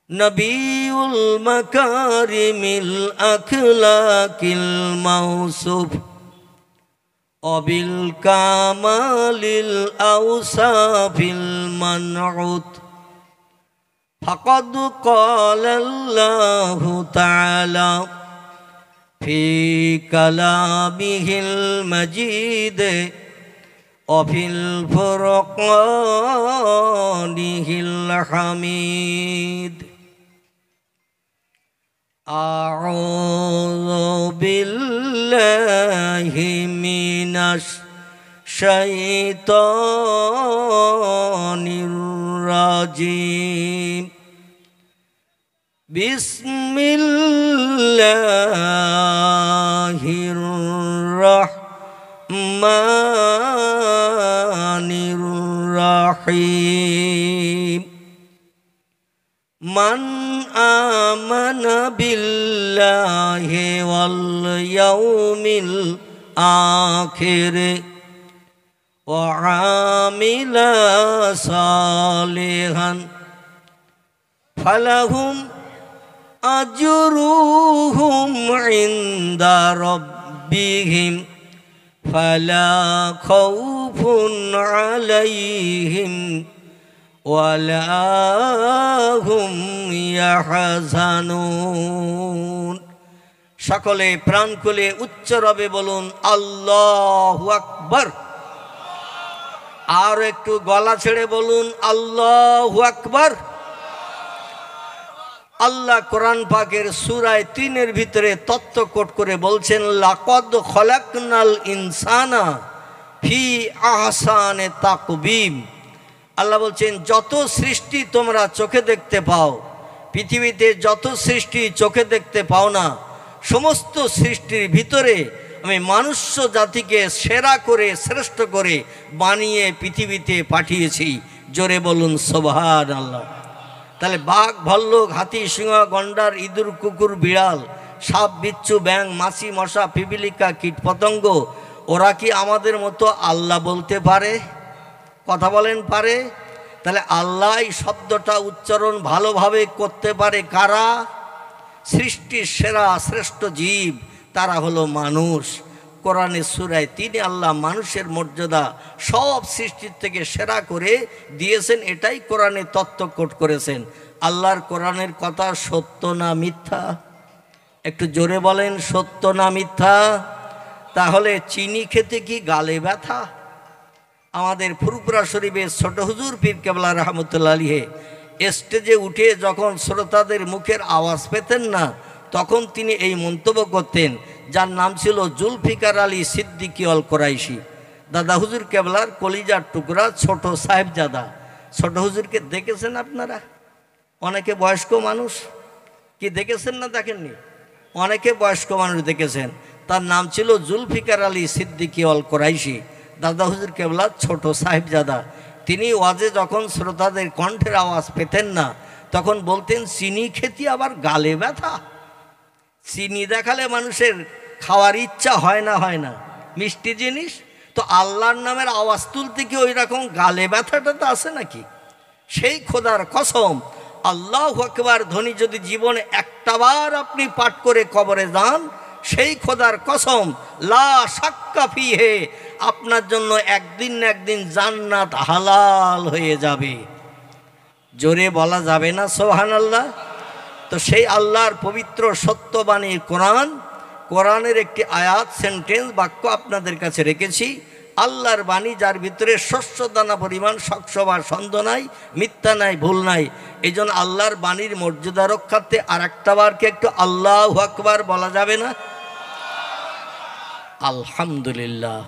نبي المكارم الأخلاق الموصوف وبالكمال الأوصاف المنعوت فقد قال الله تعالى في كلامه المجيد وفي الفرقانه الحميد أعوذ بالله من الشيطان الرجيم بسم الله الرحمن الرحيم من آمن بالله واليوم الآخر وعمل صالحا فلهم أجرهم عند ربهم فلا خوف عليهم ولا هم يحزنون সকলে প্রাণ খুলে উচ্চ রবে বলুন আল্লাহু আকবার। আর একটু গলা ছেড়ে বলুন আল্লাহু আকবার। আল্লাহ কোরআন পাকের সূরা ৩ ভিতরে তত্ত্ব কোট করে বলছেন লাকাদ খলাকনাল ইনসানা ফি আহসানি তাকবীম। আল্লাহ বলছেন যত সৃষ্টি তোমরা চোখে দেখতে পাও, পৃথিবীতে যত সৃষ্টি চোখে দেখতে পাও না, সমস্ত সৃষ্টির ভিতরে আমি মনুষ্য জাতিকে সেরা করে শ্রেষ্ঠ করে বানিয়ে পৃথিবীতে পাঠিয়েছি। জোরে বলুন সুবহানাল্লাহ। তাহলে বাঘ, ভাল্লুক, হাতি, সিংহ, গন্ডার, ইঁদুর, কুকুর, বিড়াল, সাপ, বিচ্ছু, ব্যাঙ, মাছি, মশা, পিপিলিকা, কীট পতঙ্গ, ওরা কি আমাদের মতো আল্লাহ বলতে পারে? কথা বলেন পারে? তাহলে আল্লাহ শব্দটা উচ্চারণ ভালোভাবে করতে পারে কারা? সৃষ্টির সেরা শ্রেষ্ঠ জীব, তারা হলো মানুষ। কোরআনের সূরা ৩ আল্লাহ মানুষের মর্যাদা সব সৃষ্টির থেকে সেরা করে দিয়েছেন, এটাই কোরআনে তত্ত্ব কোট করেছেন। আল্লাহর কোরআনের কথা সত্য না মিথ্যা? একটু জোরে বলেন, সত্য না মিথ্যা? তাহলে চিনি খেতে কি গালে ব্যথা? আমাদের ফুরফুরা শরীফের ছোট হুজুর পীর কেবলা রহমতুল্লাহ আলাইহি স্টেজে উঠে যখন শ্রোতাদের মুখের আওয়াজ পেতেন না, তখন তিনি এই মন্তব্য করতেন, যার নাম ছিল জুলফিকার আলী সিদ্দিকী অল কোরাইশি। দাদা হুজুর কেবলার কলিজার টুকরা ছোট সাহেবজাদা। ছোট হুজুরকে দেখেছেন আপনারা? অনেকে বয়স্ক মানুষ কি দেখেছেন না দেখেননি? অনেকে বয়স্ক মানুষ দেখেছেন। তার নাম ছিল জুলফিকার আলী সিদ্দিকী অল কোরাইশি। দাদা হুজুর কেবলার ছোট সাহেবজাদা। তিনি ওয়াজে যখন শ্রোতাদের কণ্ঠের আওয়াজ পেতেন না, তখন বলতেন চিনি খেতে আবার গালে ব্যথা। চিনি দেখালে মানুষের খাওয়ার ইচ্ছা হয় না? হয় না? মিষ্টি জিনিস তো আল্লাহর নামের আওয়াজ তুলতে কি ওই রকম গালে ব্যথাটা তো আছে নাকি? সেই খোদার কসম, আল্লাহু আকবার ধ্বনি যদি জীবনে একটাবার আপনি পাঠ করে কবরে যান, সেই খোদার কসম লা শাক্কা ফিহে, আপনার জন্য একদিন না একদিন জান্নাত হালাল হয়ে যাবে। জোরে বলা যাবে না সুবহানাল্লাহ? তো সেই আল্লাহর পবিত্র সত্যবাণী কোরআন, কোরআনের একটি আয়াত, সেন্টেন্স, বাক্য আপনাদের কাছে রেখেছি। আল্লাহর বাণী, যার ভিতরে শস্য দানা পরিমাণ শক্সবা ছন্দ নাই, মিথ্যা নাই, ভুল নাই। এই জন্য আল্লাহর বাণীর মর্যাদা রক্ষার্থে আর একটা বারকে একটু আল্লাহু আকবার বলা যাবে না? আলহামদুলিল্লাহ।